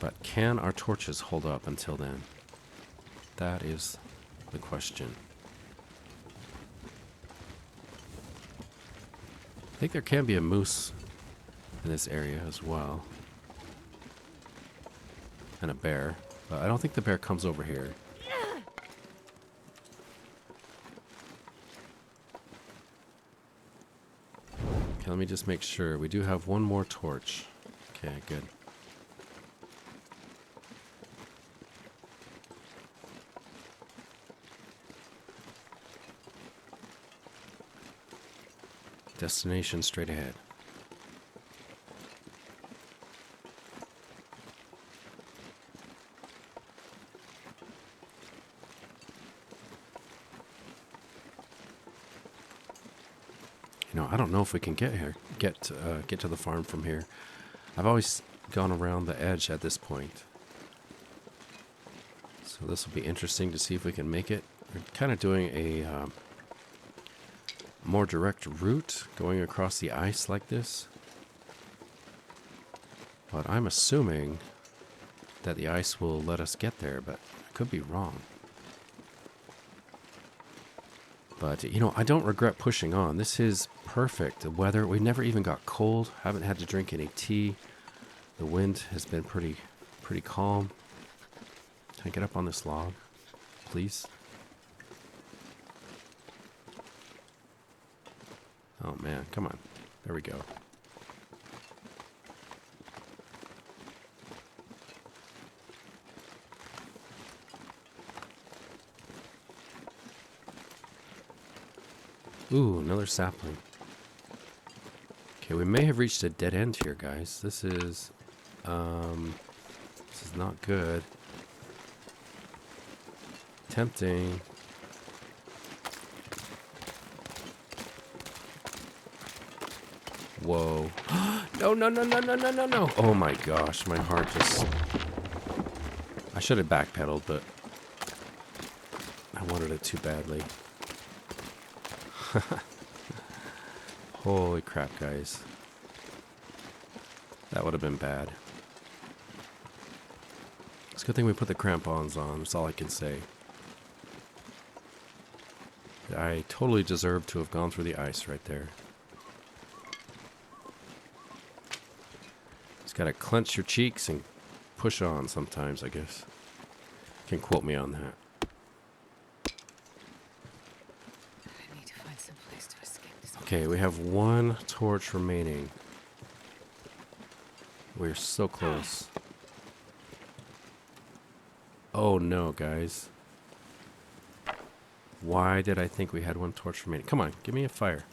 But can our torches hold up until then? That is the question. I think there can be a moose in this area as well. And a bear. But I don't think the bear comes over here. Okay, let me just make sure. We do have one more torch. Okay, good. Destination straight ahead. You know, I don't know if we can get to the farm from here. I've always gone around the edge at this point. So this will be interesting to see if we can make it. We're kind of doing a more direct route going across the ice like this. But I'm assuming that the ice will let us get there, but I could be wrong. But, you know, I don't regret pushing on. This is perfect. The weather, we never even got cold. Haven't had to drink any tea. The wind has been pretty calm. Can I get up on this log, please? Oh man, come on. There we go. Ooh, another sapling. Okay, we may have reached a dead end here, guys. This is not good. Tempting. Whoa. No, no, no, no, no, no, no, no. Oh my gosh, my heart just... I should have backpedaled, but I wanted it too badly. Holy crap, guys. That would have been bad. It's a good thing we put the crampons on, that's all I can say. I totally deserve to have gone through the ice right there. Just gotta clench your cheeks and push on sometimes, I guess. You can quote me on that. I need to find some place to escape this. Okay, we have one torch remaining. We're so close. Oh no, guys. Why did I think we had one torch remaining? Come on, give me a fire.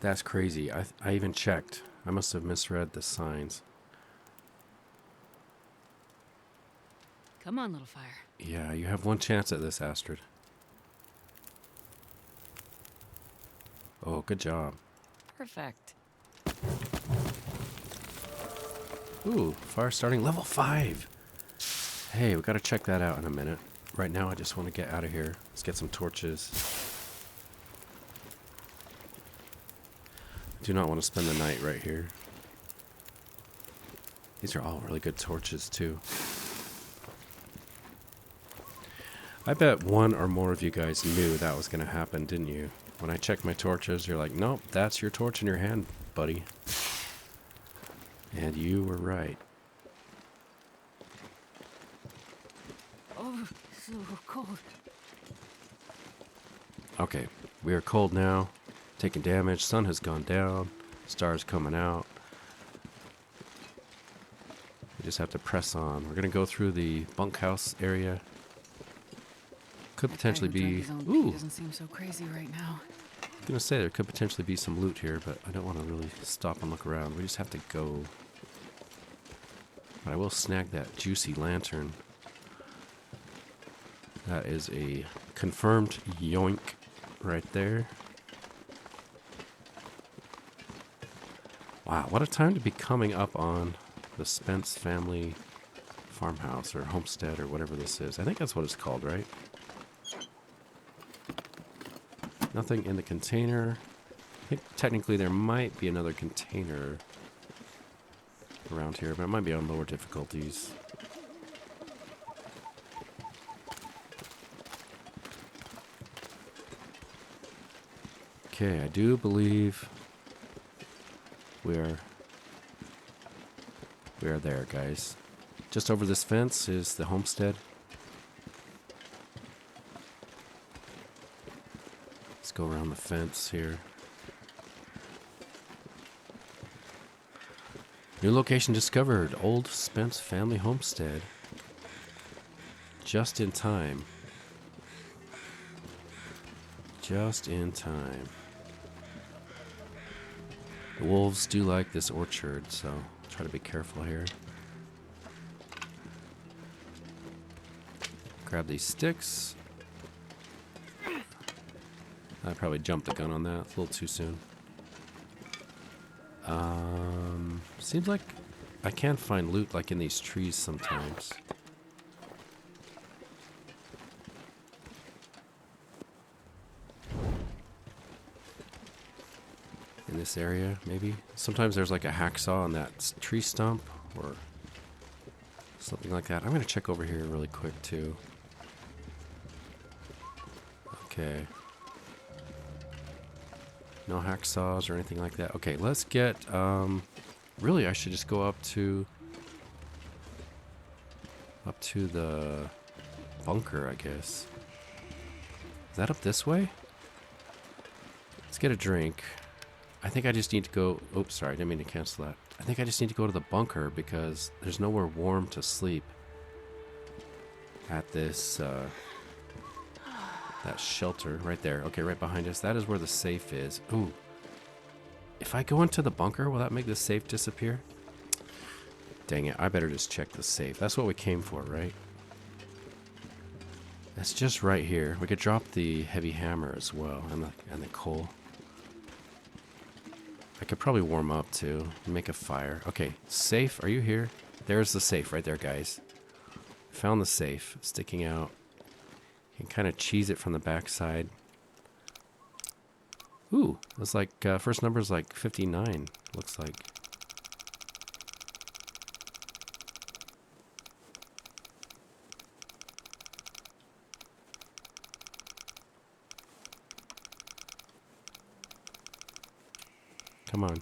That's crazy. I even checked. I must have misread the signs. Come on, little fire. Yeah, you have one chance at this, Astrid. Oh, good job. Perfect. Ooh, fire starting level 5. Hey, we gotta check that out in a minute. Right now, I just want to get out of here. Let's get some torches. Do not want to spend the night right here. These are all really good torches, too. I bet one or more of you guys knew that was going to happen, didn't you? When I checked my torches, you're like, nope, that's your torch in your hand, buddy. And you were right. Oh, so cold. Okay, we are cold now. Taking damage. Sun has gone down. Stars coming out. We just have to press on. We're going to go through the bunkhouse area. Could potentially be... Ooh! Doesn't seem so crazy right now. I was going to say there could potentially be some loot here, but I don't want to really stop and look around. We just have to go. But I will snag that juicy lantern. That is a confirmed yoink right there. Wow, what a time to be coming up on the Spence family farmhouse or homestead or whatever this is. I think that's what it's called, right? Nothing in the container. I think technically there might be another container around here, but it might be on lower difficulties. Okay, I do believe we are there, guys. Just over this fence is the homestead. Let's go around the fence here. New location discovered. Old Spence family homestead. Just in time. Just in time. The wolves do like this orchard, so try to be careful here. Grab these sticks. I probably jumped the gun on that. It's a little too soon. Seems like I can find loot like in these trees sometimes. In this area, maybe. Sometimes there's like a hacksaw on that tree stump or something like that. I'm going to check over here really quick too. Okay. No hacksaws or anything like that. Okay, let's get, really I should just go up to the bunker, I guess. Is that up this way? Let's get a drink. I think I just need to go, oops, sorry, I didn't mean to cancel that. I think I just need to go to the bunker because there's nowhere warm to sleep at this, that shelter right there. Okay, right behind us. That is where the safe is. Ooh. If I go into the bunker, will that make the safe disappear? Dang it, I better just check the safe. That's what we came for, right? That's just right here. We could drop the heavy hammer as well, and the coal. I could probably warm up too, make a fire. Okay, safe, are you here? There's the safe right there, guys. Found the safe, sticking out. You can kind of cheese it from the backside. Ooh, that's like, first number is like 59, looks like. Come on.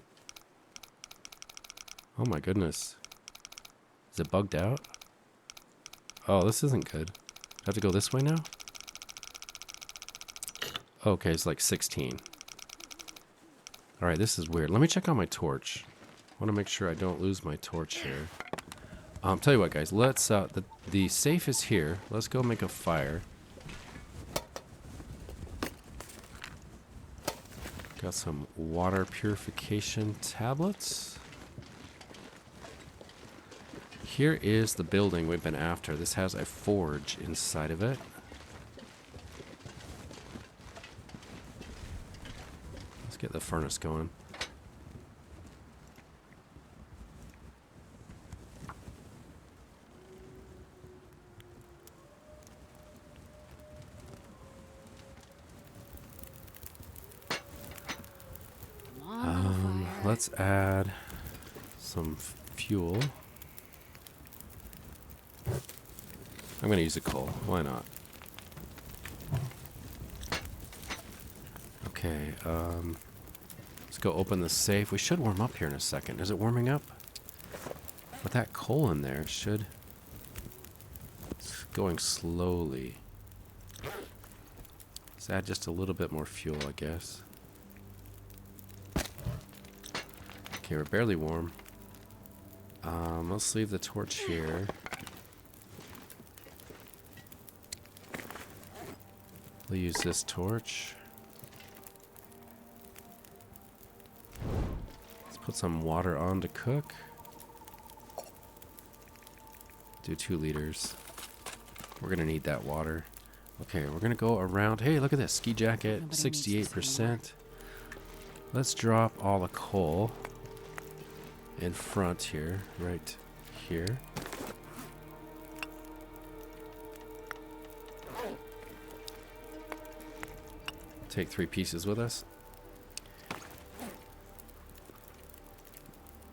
Oh my goodness. Is it bugged out? Oh, this isn't good. I have to go this way now? Okay, it's like 16. Alright, this is weird. Let me check on my torch. I want to make sure I don't lose my torch here. Tell you what, guys. Let's, the safe is here. Let's go make a fire. Got some water purification tablets. Here is the building we've been after. This has a forge inside of it. Let's get the furnace going. Let's add some fuel. I'm going to use a coal. Why not? Okay, let's go open the safe. We should warm up here in a second. Is it warming up? With that coal in there, it should... It's going slowly. Let's add just a little bit more fuel, I guess. Okay, we're barely warm. Let's leave the torch here. We'll use this torch. Let's put some water on to cook. Do 2 liters. We're gonna need that water. Okay, we're gonna go around. Hey, look at this ski jacket, 68%. Let's drop all the coal in front here, right here. Take 3 pieces with us.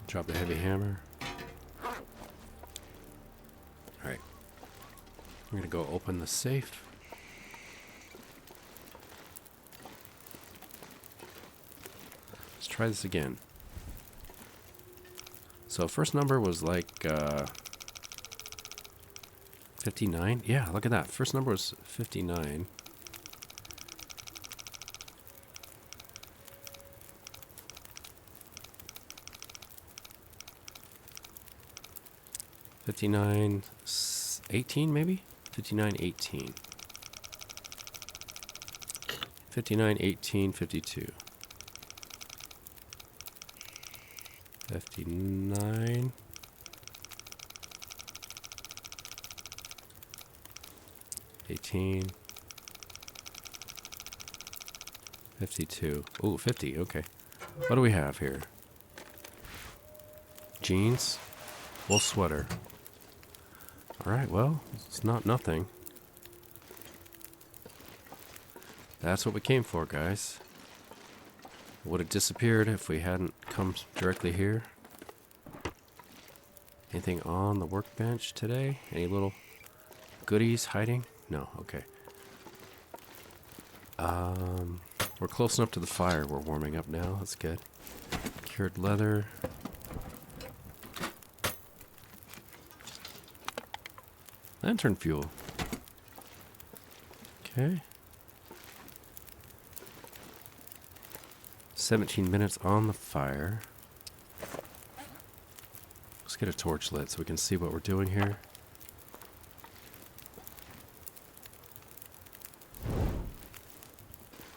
Drop the heavy hammer. Alright. We're gonna go open the safe. Let's try this again. So first number was like 59. Yeah, look at that. First number was 59. $59, 18 maybe? 59, 18. 59, 18, 52. 59. 18. 52. Ooh, 50, okay. What do we have here? Jeans. Wool sweater. Alright, well, it's not nothing. That's what we came for, guys. It would have disappeared if we hadn't come directly here. Anything on the workbench today? Any little goodies hiding? No, okay. We're close enough to the fire. We're warming up now. That's good. Cured leather. Lantern fuel. Okay. 17 minutes on the fire. Let's get a torch lit so we can see what we're doing here.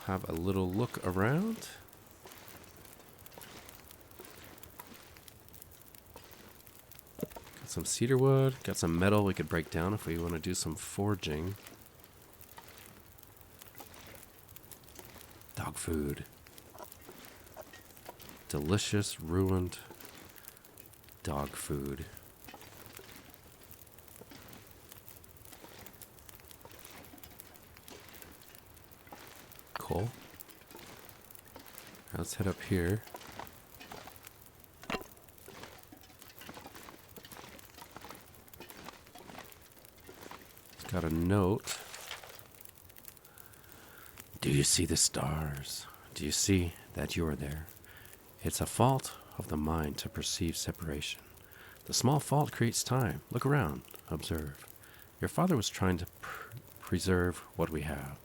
Have a little look around. Got some cedar wood. Got some metal we could break down if we want to do some forging. Dog food. Delicious, ruined dog food. Cool. Now let's head up here. It's got a note. Do you see the stars? Do you see that you are there? It's a fault of the mind to perceive separation. The small fault creates time. Look around. Observe. Your father was trying to preserve what we have.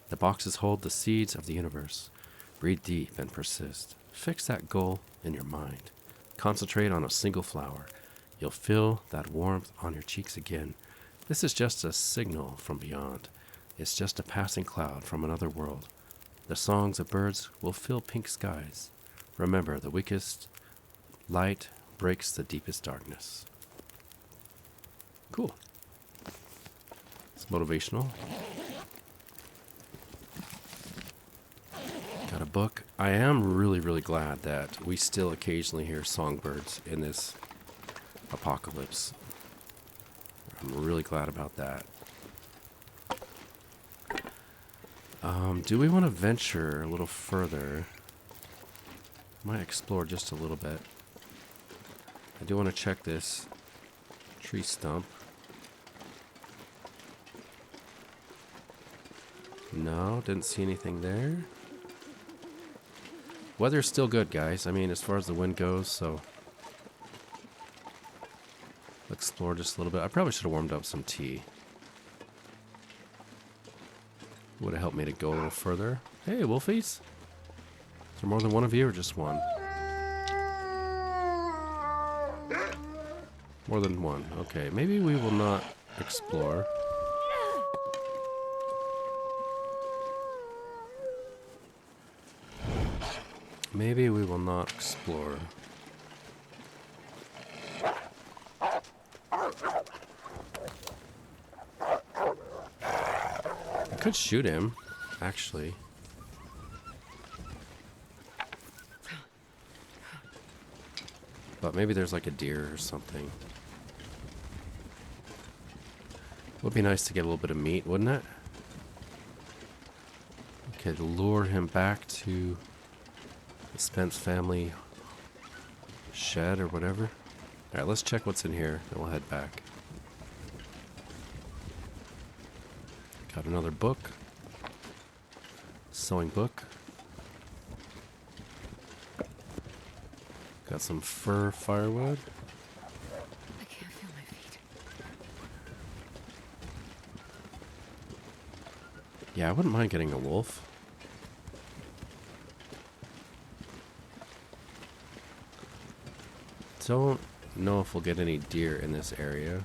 The boxes hold the seeds of the universe. Breathe deep and persist. Fix that goal in your mind. Concentrate on a single flower. You'll feel that warmth on your cheeks again. This is just a signal from beyond. It's just a passing cloud from another world. The songs of birds will fill pink skies. Remember, the weakest light breaks the deepest darkness. Cool. It's motivational. Got a book. I am really, really glad that we still occasionally hear songbirds in this apocalypse. I'm really glad about that. Do we want to venture a little further? Might explore just a little bit. I do want to check this tree stump. No, didn't see anything there. Weather's still good, guys. I mean, as far as the wind goes, so explore just a little bit. I probably should have warmed up some tea. Would have helped me to go a little further. Hey, wolfies. Is there more than one of you or just one? More than one. Okay, maybe we will not explore. Maybe we will not explore. I could shoot him, actually. But maybe there's like a deer or something. Would be nice to get a little bit of meat, wouldn't it? Okay, to lure him back to the Spence family shed or whatever. Alright, let's check what's in here, then we'll head back. Got another book. Sewing book. Got some fir firewood. I can't feel my feet. Yeah, I wouldn't mind getting a wolf. Don't know if we'll get any deer in this area.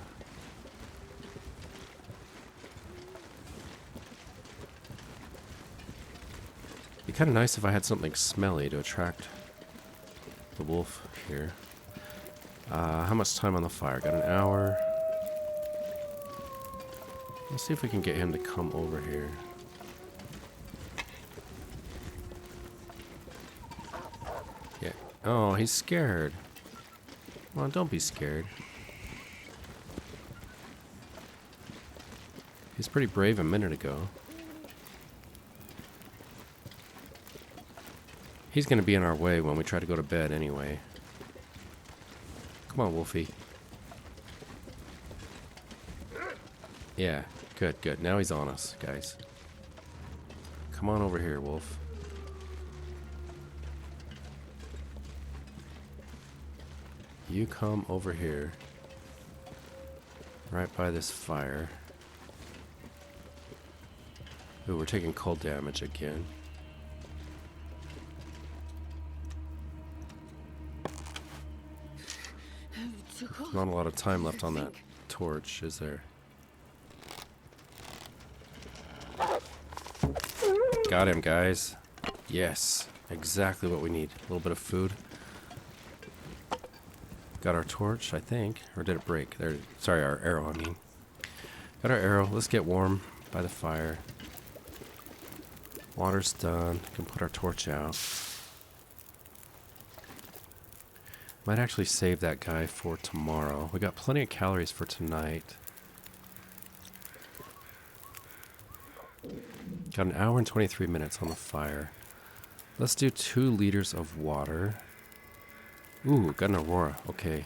Be kind of nice if I had something smelly to attract the wolf here. How much time on the fire? Got an hour. Let's see if we can get him to come over here. Yeah. Oh, he's scared. Come on, don't be scared. He's pretty brave a minute ago. He's going to be in our way when we try to go to bed anyway. Come on, Wolfie. Yeah, good, good. Now he's on us, guys. Come on over here, Wolf. You come over here. Right by this fire. Ooh, we're taking cold damage again. Not a lot of time left on that torch, is there? Got him, guys. Yes, exactly what we need. A little bit of food. Got our torch, I think. Or did it break? There. Sorry, our arrow, I mean. Got our arrow. Let's get warm by the fire. Water's done. Can put our torch out. Might actually save that guy for tomorrow. We got plenty of calories for tonight. Got an hour and 23 minutes on the fire. Let's do 2 liters of water. Ooh, got an aurora. Okay.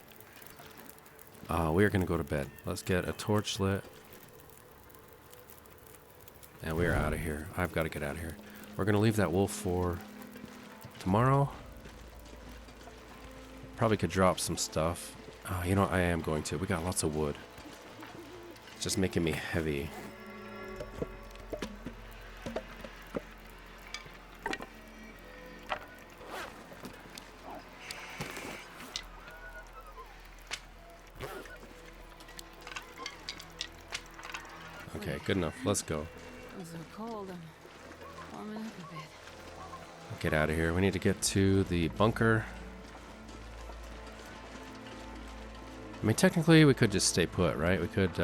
We are going to go to bed. Let's get a torch lit. And we are out of here. I've got to get out of here. We're going to leave that wolf for tomorrow. Probably could drop some stuff. You know, I am going to. We got lots of wood. It's just making me heavy. Okay, good enough. Let's go. I'm so cold. I'm warming up a bit. Get out of here. We need to get to the bunker. I mean, technically, we could just stay put, right? We could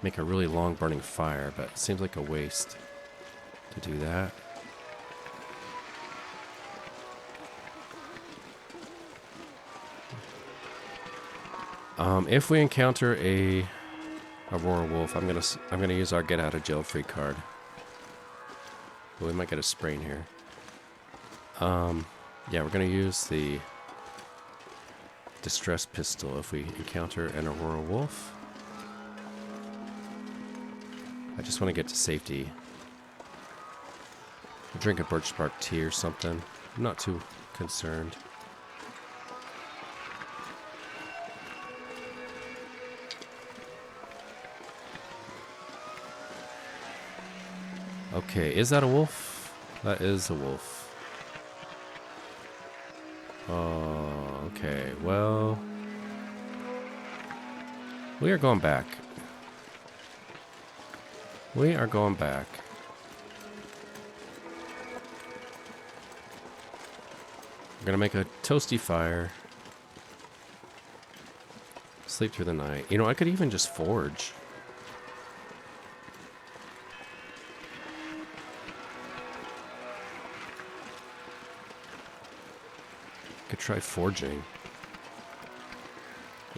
make a really long burning fire, but it seems like a waste to do that. If we encounter a Aurora wolf, I'm gonna use our get out of jail free card. But we might get a sprain here. Yeah, we're gonna use the distress pistol if we encounter an Aurora wolf. I just want to get to safety. Drink a birch bark tea or something. I'm not too concerned. Okay, is that a wolf? That is a wolf. Oh, okay, well, we are going back. We are going back. We're gonna make a toasty fire. Sleep through the night. You know, I could even just forge. Could try forging.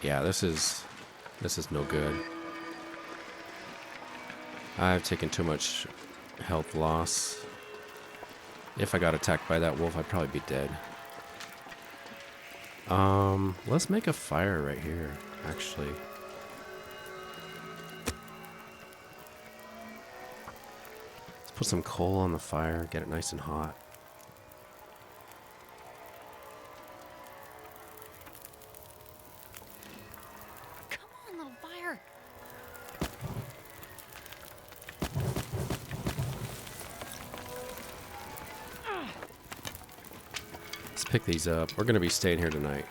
Yeah, this is no good. I've taken too much health loss. If I got attacked by that wolf, I'd probably be dead. Let's make a fire right here, actually. Let's put some coal on the fire, get it nice and hot. Pick these up. We're going to be staying here tonight.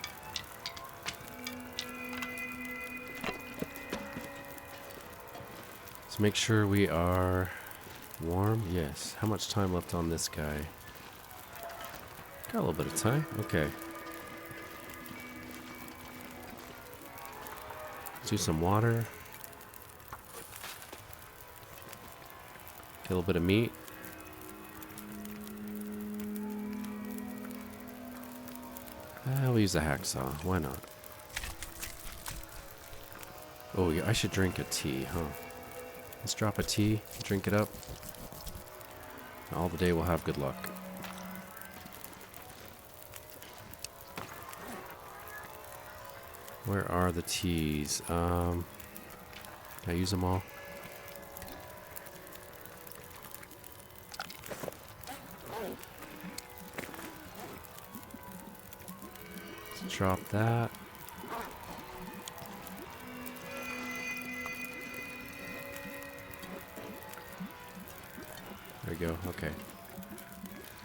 Let's make sure we are warm. Yes. How much time left on this guy? Got a little bit of time. Okay. Let's do some water. Get a little bit of meat. We'll use a hacksaw. Why not? Oh, yeah, I should drink a tea, huh? Let's drop a tea, drink it up. All the day we'll have good luck. Where are the teas? Can I use them all? Drop that. There we go. Okay.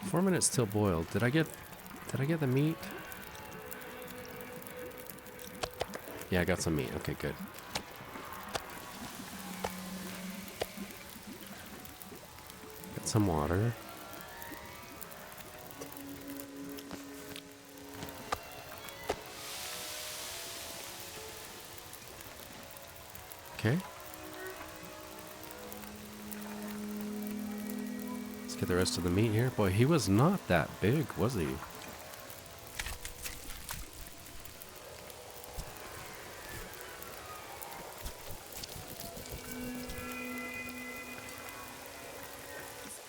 4 minutes till boiled. Did I get the meat? Yeah, I got some meat. Okay, good. Got some water. Okay. Let's get the rest of the meat here. Boy, he was not that big, was he? This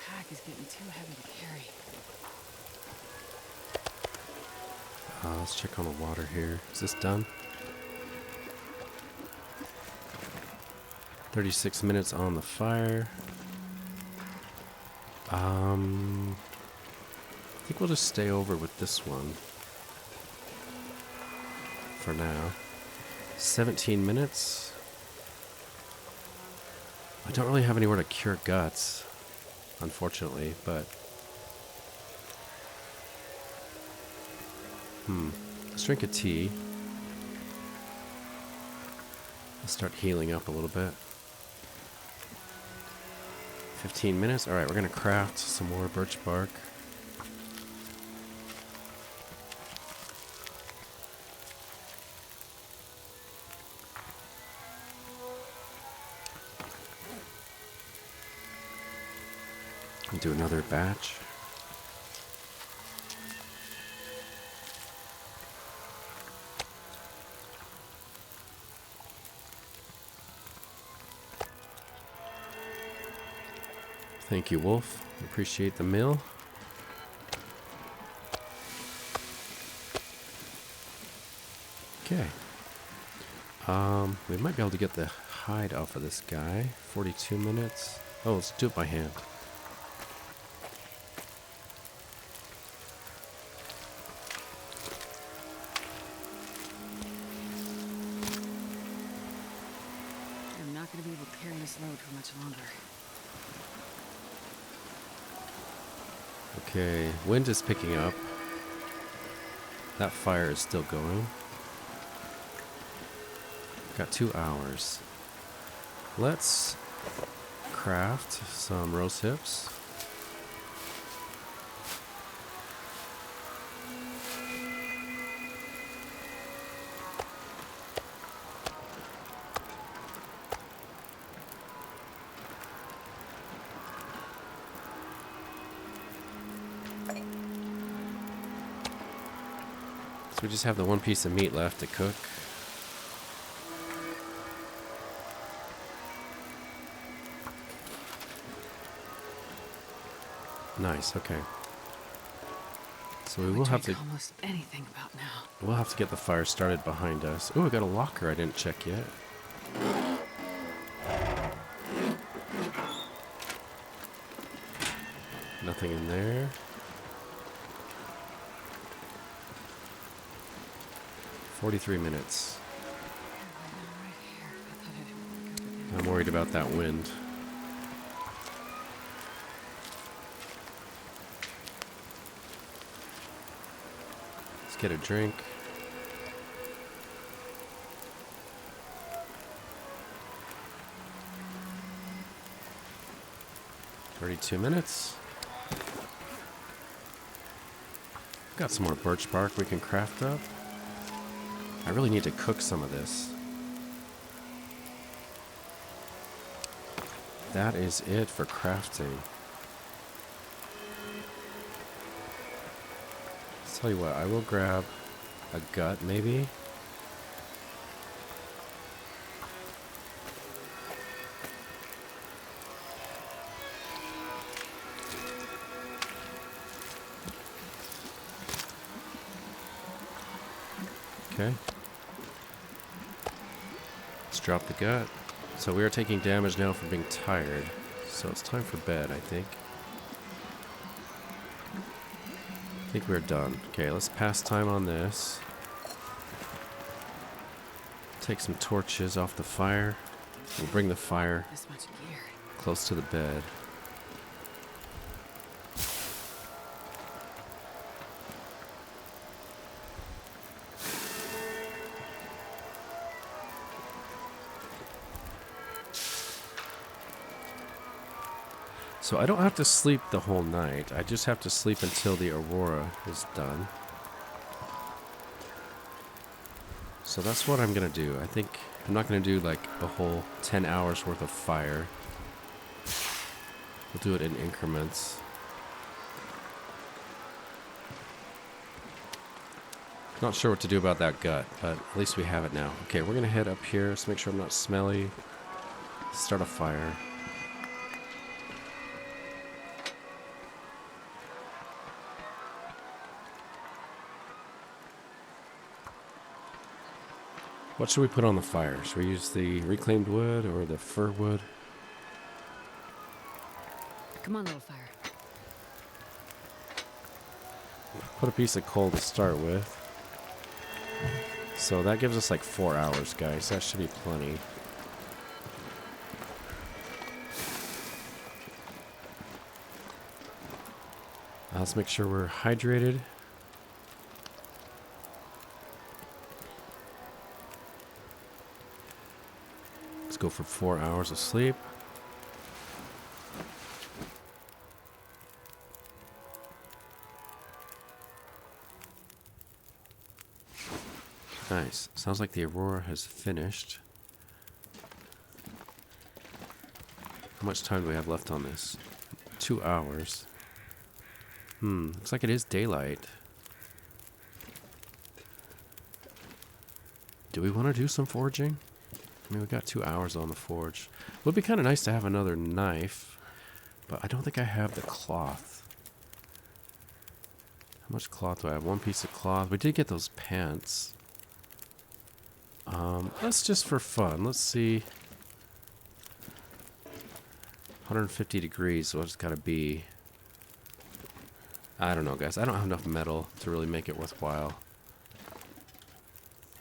pack is getting too heavy to carry. Let's check on the water here. Is this done? 36 minutes on the fire. I think we'll just stay over with this one for now. 17 minutes. I don't really have anywhere to cure guts, unfortunately, but let's drink a tea. Let's start healing up a little bit. 15 minutes. All right, we're gonna craft some more birch bark. Do another batch. Thank you, Wolf. Appreciate the meal. Okay. We might be able to get the hide off of this guy. 42 minutes. Oh, let's do it by hand. I'm not going to be able to carry this load for much longer. Okay, wind is picking up. That fire is still going. Got 2 hours. Let's craft some rose hips. So we just have the one piece of meat left to cook. Nice, okay. So we will have to almost anything about now. we'll have to get the fire started behind us. Oh, I got a locker I didn't check yet. Nothing in there. $43 minutes. I'm worried about that wind. Let's get a drink. $32 minutes. Got some more birch bark we can craft up. I really need to cook some of this. That is it for crafting. Let's tell you what, I will grab a gut maybe. Okay. Let's drop the gut. So we are taking damage now from being tired. So it's time for bed, I think. I think we're done. Okay, let's pass time on this. Take some torches off the fire. We'll bring the fire This much gear. close to the bed. So I don't have to sleep the whole night. I just have to sleep until the aurora is done. So that's what I'm going to do. I think I'm not going to do like a whole 10 hours worth of fire. We'll do it in increments. Not sure what to do about that gut, but at least we have it now. Okay, we're going to head up here. Let's make sure I'm not smelly. Start a fire. What should we put on the fire? Should we use the reclaimed wood or the fir wood? Come on, little fire. Put a piece of coal to start with. So that gives us like 4 hours, guys. That should be plenty. Let's make sure we're hydrated. Let's go for 4 hours of sleep. Nice. Sounds like the aurora has finished. How much time do we have left on this? 2 hours. Looks like it is daylight. Do we want to do some foraging? I mean, we got 2 hours on the forge. It would be kind of nice to have another knife, but I don't think I have the cloth. How much cloth do I have? 1 piece of cloth. We did get those pants. Let's just for fun. Let's see. 150 degrees, so it's got to be... I don't know, guys. I don't have enough metal to really make it worthwhile.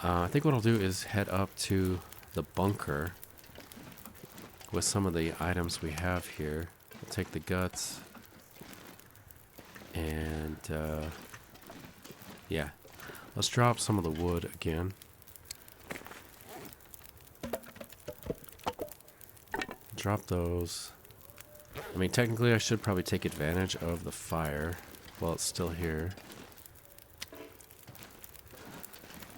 I think what I'll do is head up to the bunker with some of the items we have here. I'll take the guts. And, yeah. Let's drop some of the wood again. Drop those. I mean, technically I should probably take advantage of the fire while it's still here.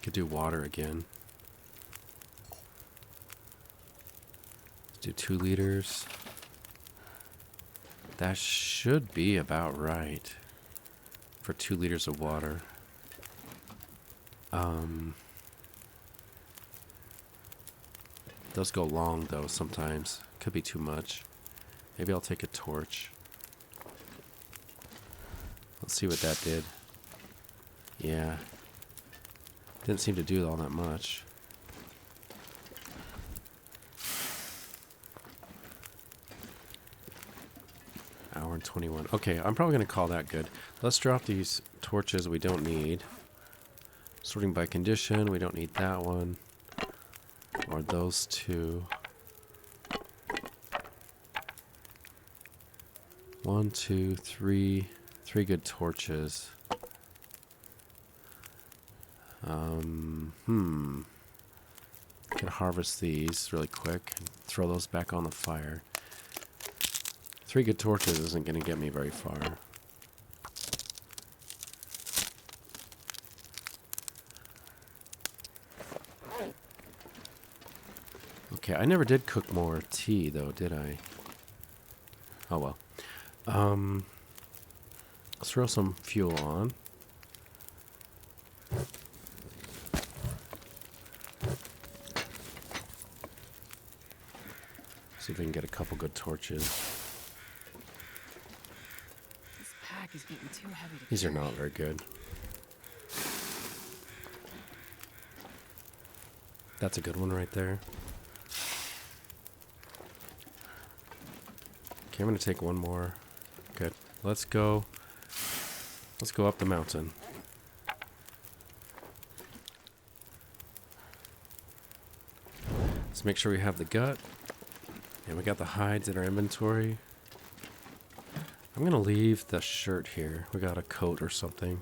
Could do water again. Let's do 2 liters. That should be about right for 2 liters of water. Does go long though sometimes. Could be too much. Maybe I'll take a torch. Let's see what that did. Yeah. Didn't seem to do all that much. Hour and 21. Okay, I'm probably going to call that good. Let's drop these torches we don't need. Sorting by condition. We don't need that one. Or those 2. 1, 2, 3. 3 good torches. Can harvest these really quick and throw those back on the fire. 3 good torches isn't going to get me very far. Okay, I never did cook more tea though, did I? Oh well. Let's throw some fuel on. See if we can get a couple good torches. This pack is getting too heavy to These are carry. not very good. That's a good one right there. Okay, I'm gonna take one more. Good. Let's go. Let's go up the mountain. Let's make sure we have the gut. And we got the hides in our inventory. I'm gonna leave the shirt here. We got a coat or something.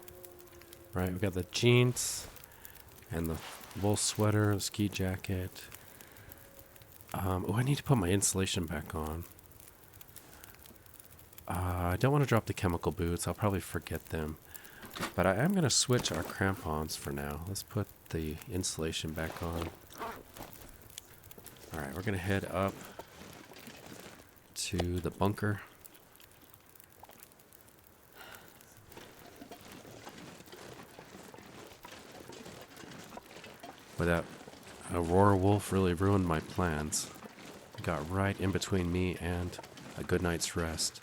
Right, we got the jeans and the wool sweater, the ski jacket. Oh, I need to put my insulation back on. I don't want to drop the chemical boots. I'll probably forget them. But I am going to switch our crampons for now. Let's put the insulation back on. Alright, we're going to head up to the bunker. But that Aurora Wolf really ruined my plans. It got right in between me and a good night's rest.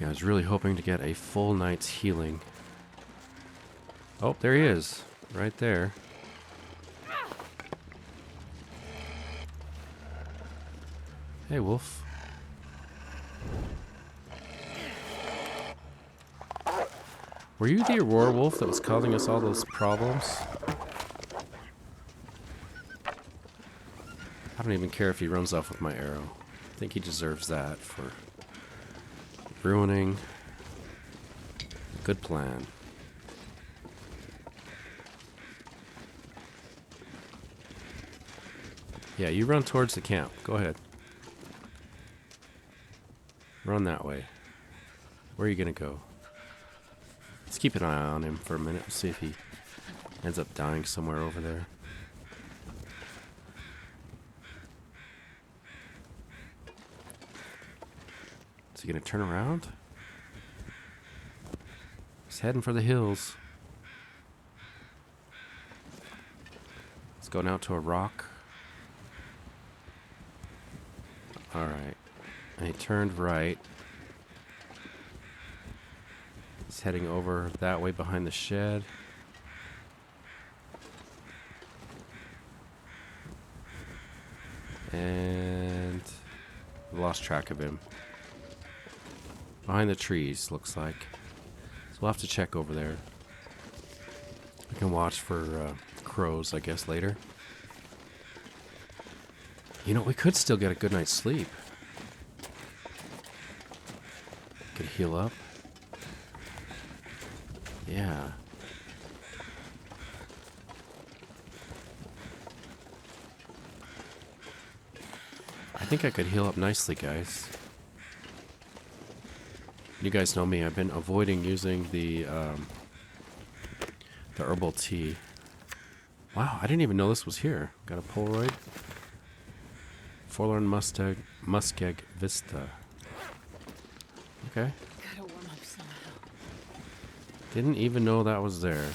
Yeah, I was really hoping to get a full night's healing. Oh, there he is. Right there. Hey, wolf. Were you the Aurora Wolf that was causing us all those problems? I don't even care if he runs off with my arrow. I think he deserves that for ruining a good plan. Yeah, you run towards the camp. Go ahead. Run that way. Where are you going to go? Let's keep an eye on him for a minute. See if he ends up dying somewhere over there. he gonna turn around? He's heading for the hills. Let's go now to a rock. Alright. And he turned right. He's heading over that way behind the shed. And lost track of him. Behind the trees, looks like. So we'll have to check over there. We can watch for crows, I guess, later. You know, we could still get a good night's sleep. Could heal up. Yeah. I think I could heal up nicely, guys. You guys know me. I've been avoiding using the herbal tea. Wow, I didn't even know this was here. Got a Polaroid. Forlorn Muskeg Vista. Okay. Gotta warm up somehow. Didn't even know that was there.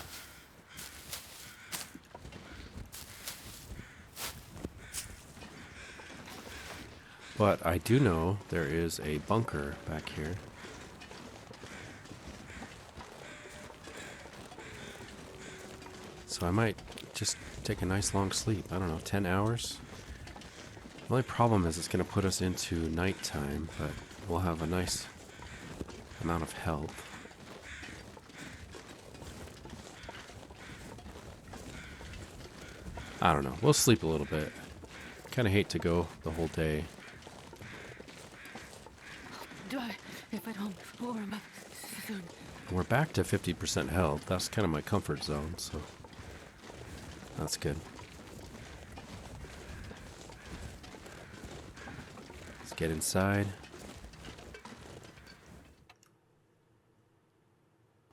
But I do know there is a bunker back here. So I might just take a nice long sleep. I don't know, 10 hours? The only problem is it's going to put us into nighttime, but we'll have a nice amount of health. I don't know. We'll sleep a little bit. Kind of hate to go the whole day. If I don't warm up soon. We're back to 50% health. That's kind of my comfort zone, so that's good. Let's get inside.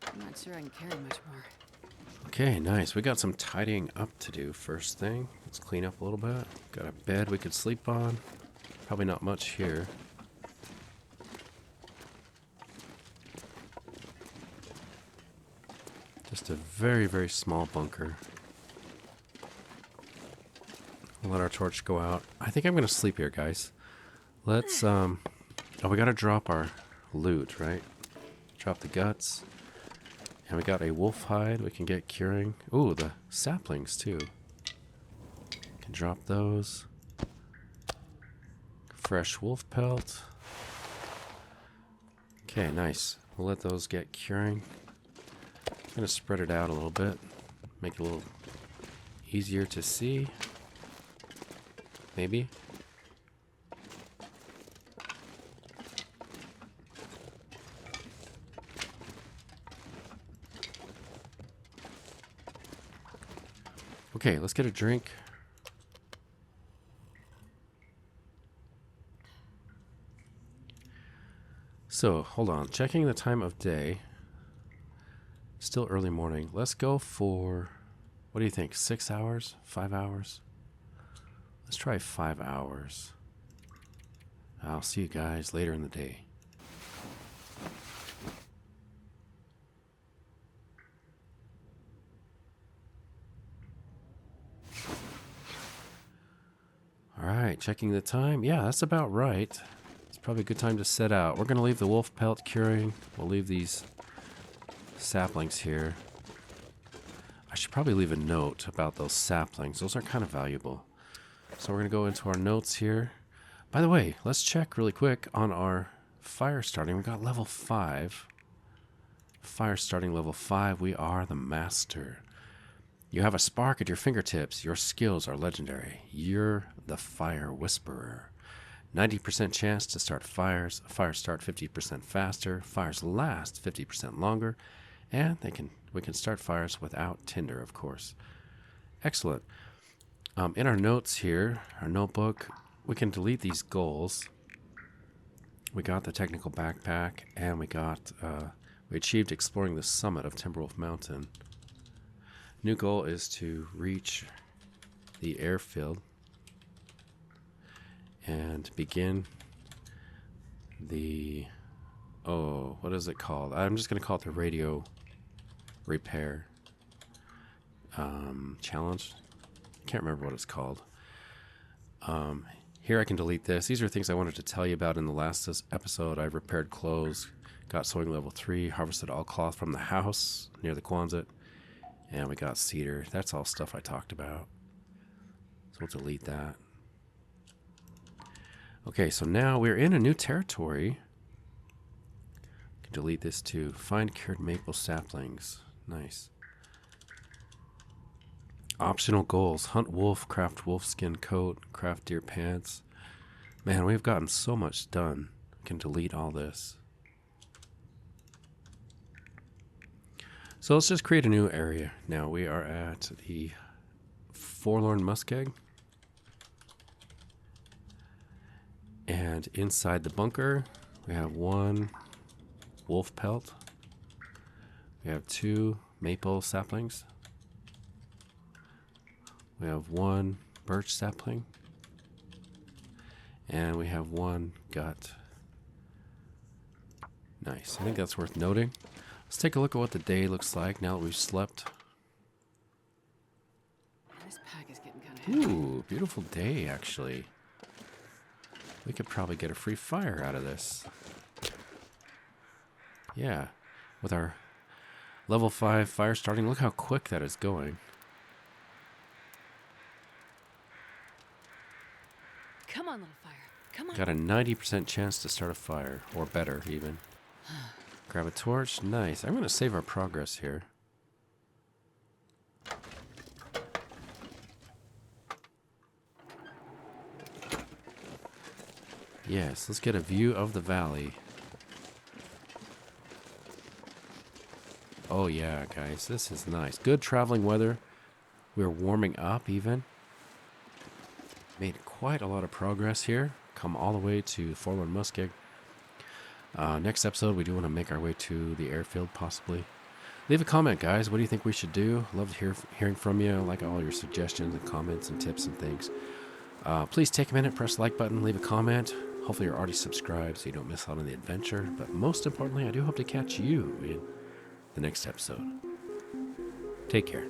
I'm not sure I can carry much more. Okay, nice. We got some tidying up to do first thing. Let's clean up a little bit. Got a bed we could sleep on. Probably not much here. Just a very, very small bunker. We'll let our torch go out. I think I'm going to sleep here, guys. Let's, oh, we got to drop our loot, right? Drop the guts. And we got a wolf hide we can get curing. Ooh, the saplings, too. Can drop those. Fresh wolf pelt. Okay, nice. We'll let those get curing. I'm going to spread it out a little bit. Make it a little easier to see. Maybe. Okay, let's get a drink. So, hold on. Checking the time of day. Still early morning. Let's go for, what do you think? 6 hours? 5 hours? Let's try 5 hours. I'll see you guys later in the day. Alright, checking the time. Yeah, that's about right. It's probably a good time to set out. We're going to leave the wolf pelt curing. We'll leave these saplings here. I should probably leave a note about those saplings. Those are kind of valuable. So we're going to go into our notes here. By the way, let's check really quick on our fire starting. We got level 5. Fire starting level 5. We are the master. You have a spark at your fingertips. Your skills are legendary. You're the fire whisperer. 90% chance to start fires. Fires start 50% faster. Fires last 50% longer. And we can start fires without tinder, of course. Excellent. In our notes here, our notebook, we can delete these goals. We got the technical backpack, and we achieved exploring the summit of Timberwolf Mountain. New goal is to reach the airfield and begin the Oh, what is it called? I'm just going to call it the radio repair challenge. Can't remember what it's called. Here I can delete this. These are things I wanted to tell you about in the last episode. I repaired clothes, got sewing level 3, harvested all cloth from the house near the Quonset, and we got cedar. That's all stuff I talked about. So we'll delete that. Okay, so now we're in a new territory. Can delete this too. Find cured maple saplings. Nice. Optional goals. Hunt wolf, craft wolfskin coat, craft deer pants. Man, we've gotten so much done. I can delete all this. So let's just create a new area. Now we are at the Forlorn Muskeg. And inside the bunker, we have 1 wolf pelt. We have 2 maple saplings. We have 1 birch sapling. And we have 1 gut. Nice. I think that's worth noting. Let's take a look at what the day looks like now that we've slept. This pack is getting kind of heavy. Ooh, beautiful day, actually. We could probably get a free fire out of this. Yeah. With our level 5 fire starting, look how quick that is going. Come on, little fire. Come on. Got a 90% chance to start a fire, or better even. Grab a torch. Nice. I'm going to save our progress here. Yes, let's get a view of the valley. Oh yeah, guys, this is nice. Good traveling weather. We're warming up even. Made quite a lot of progress here. Come all the way to Forlorn Muskeg. Next episode, we do want to make our way to the airfield, possibly. Leave a comment, guys. What do you think we should do? Love hearing from you. I like all your suggestions and comments and tips and things. Please take a minute, press the like button, leave a comment. Hopefully you're already subscribed so you don't miss out on the adventure. But most importantly, I do hope to catch you in the next episode. Take care.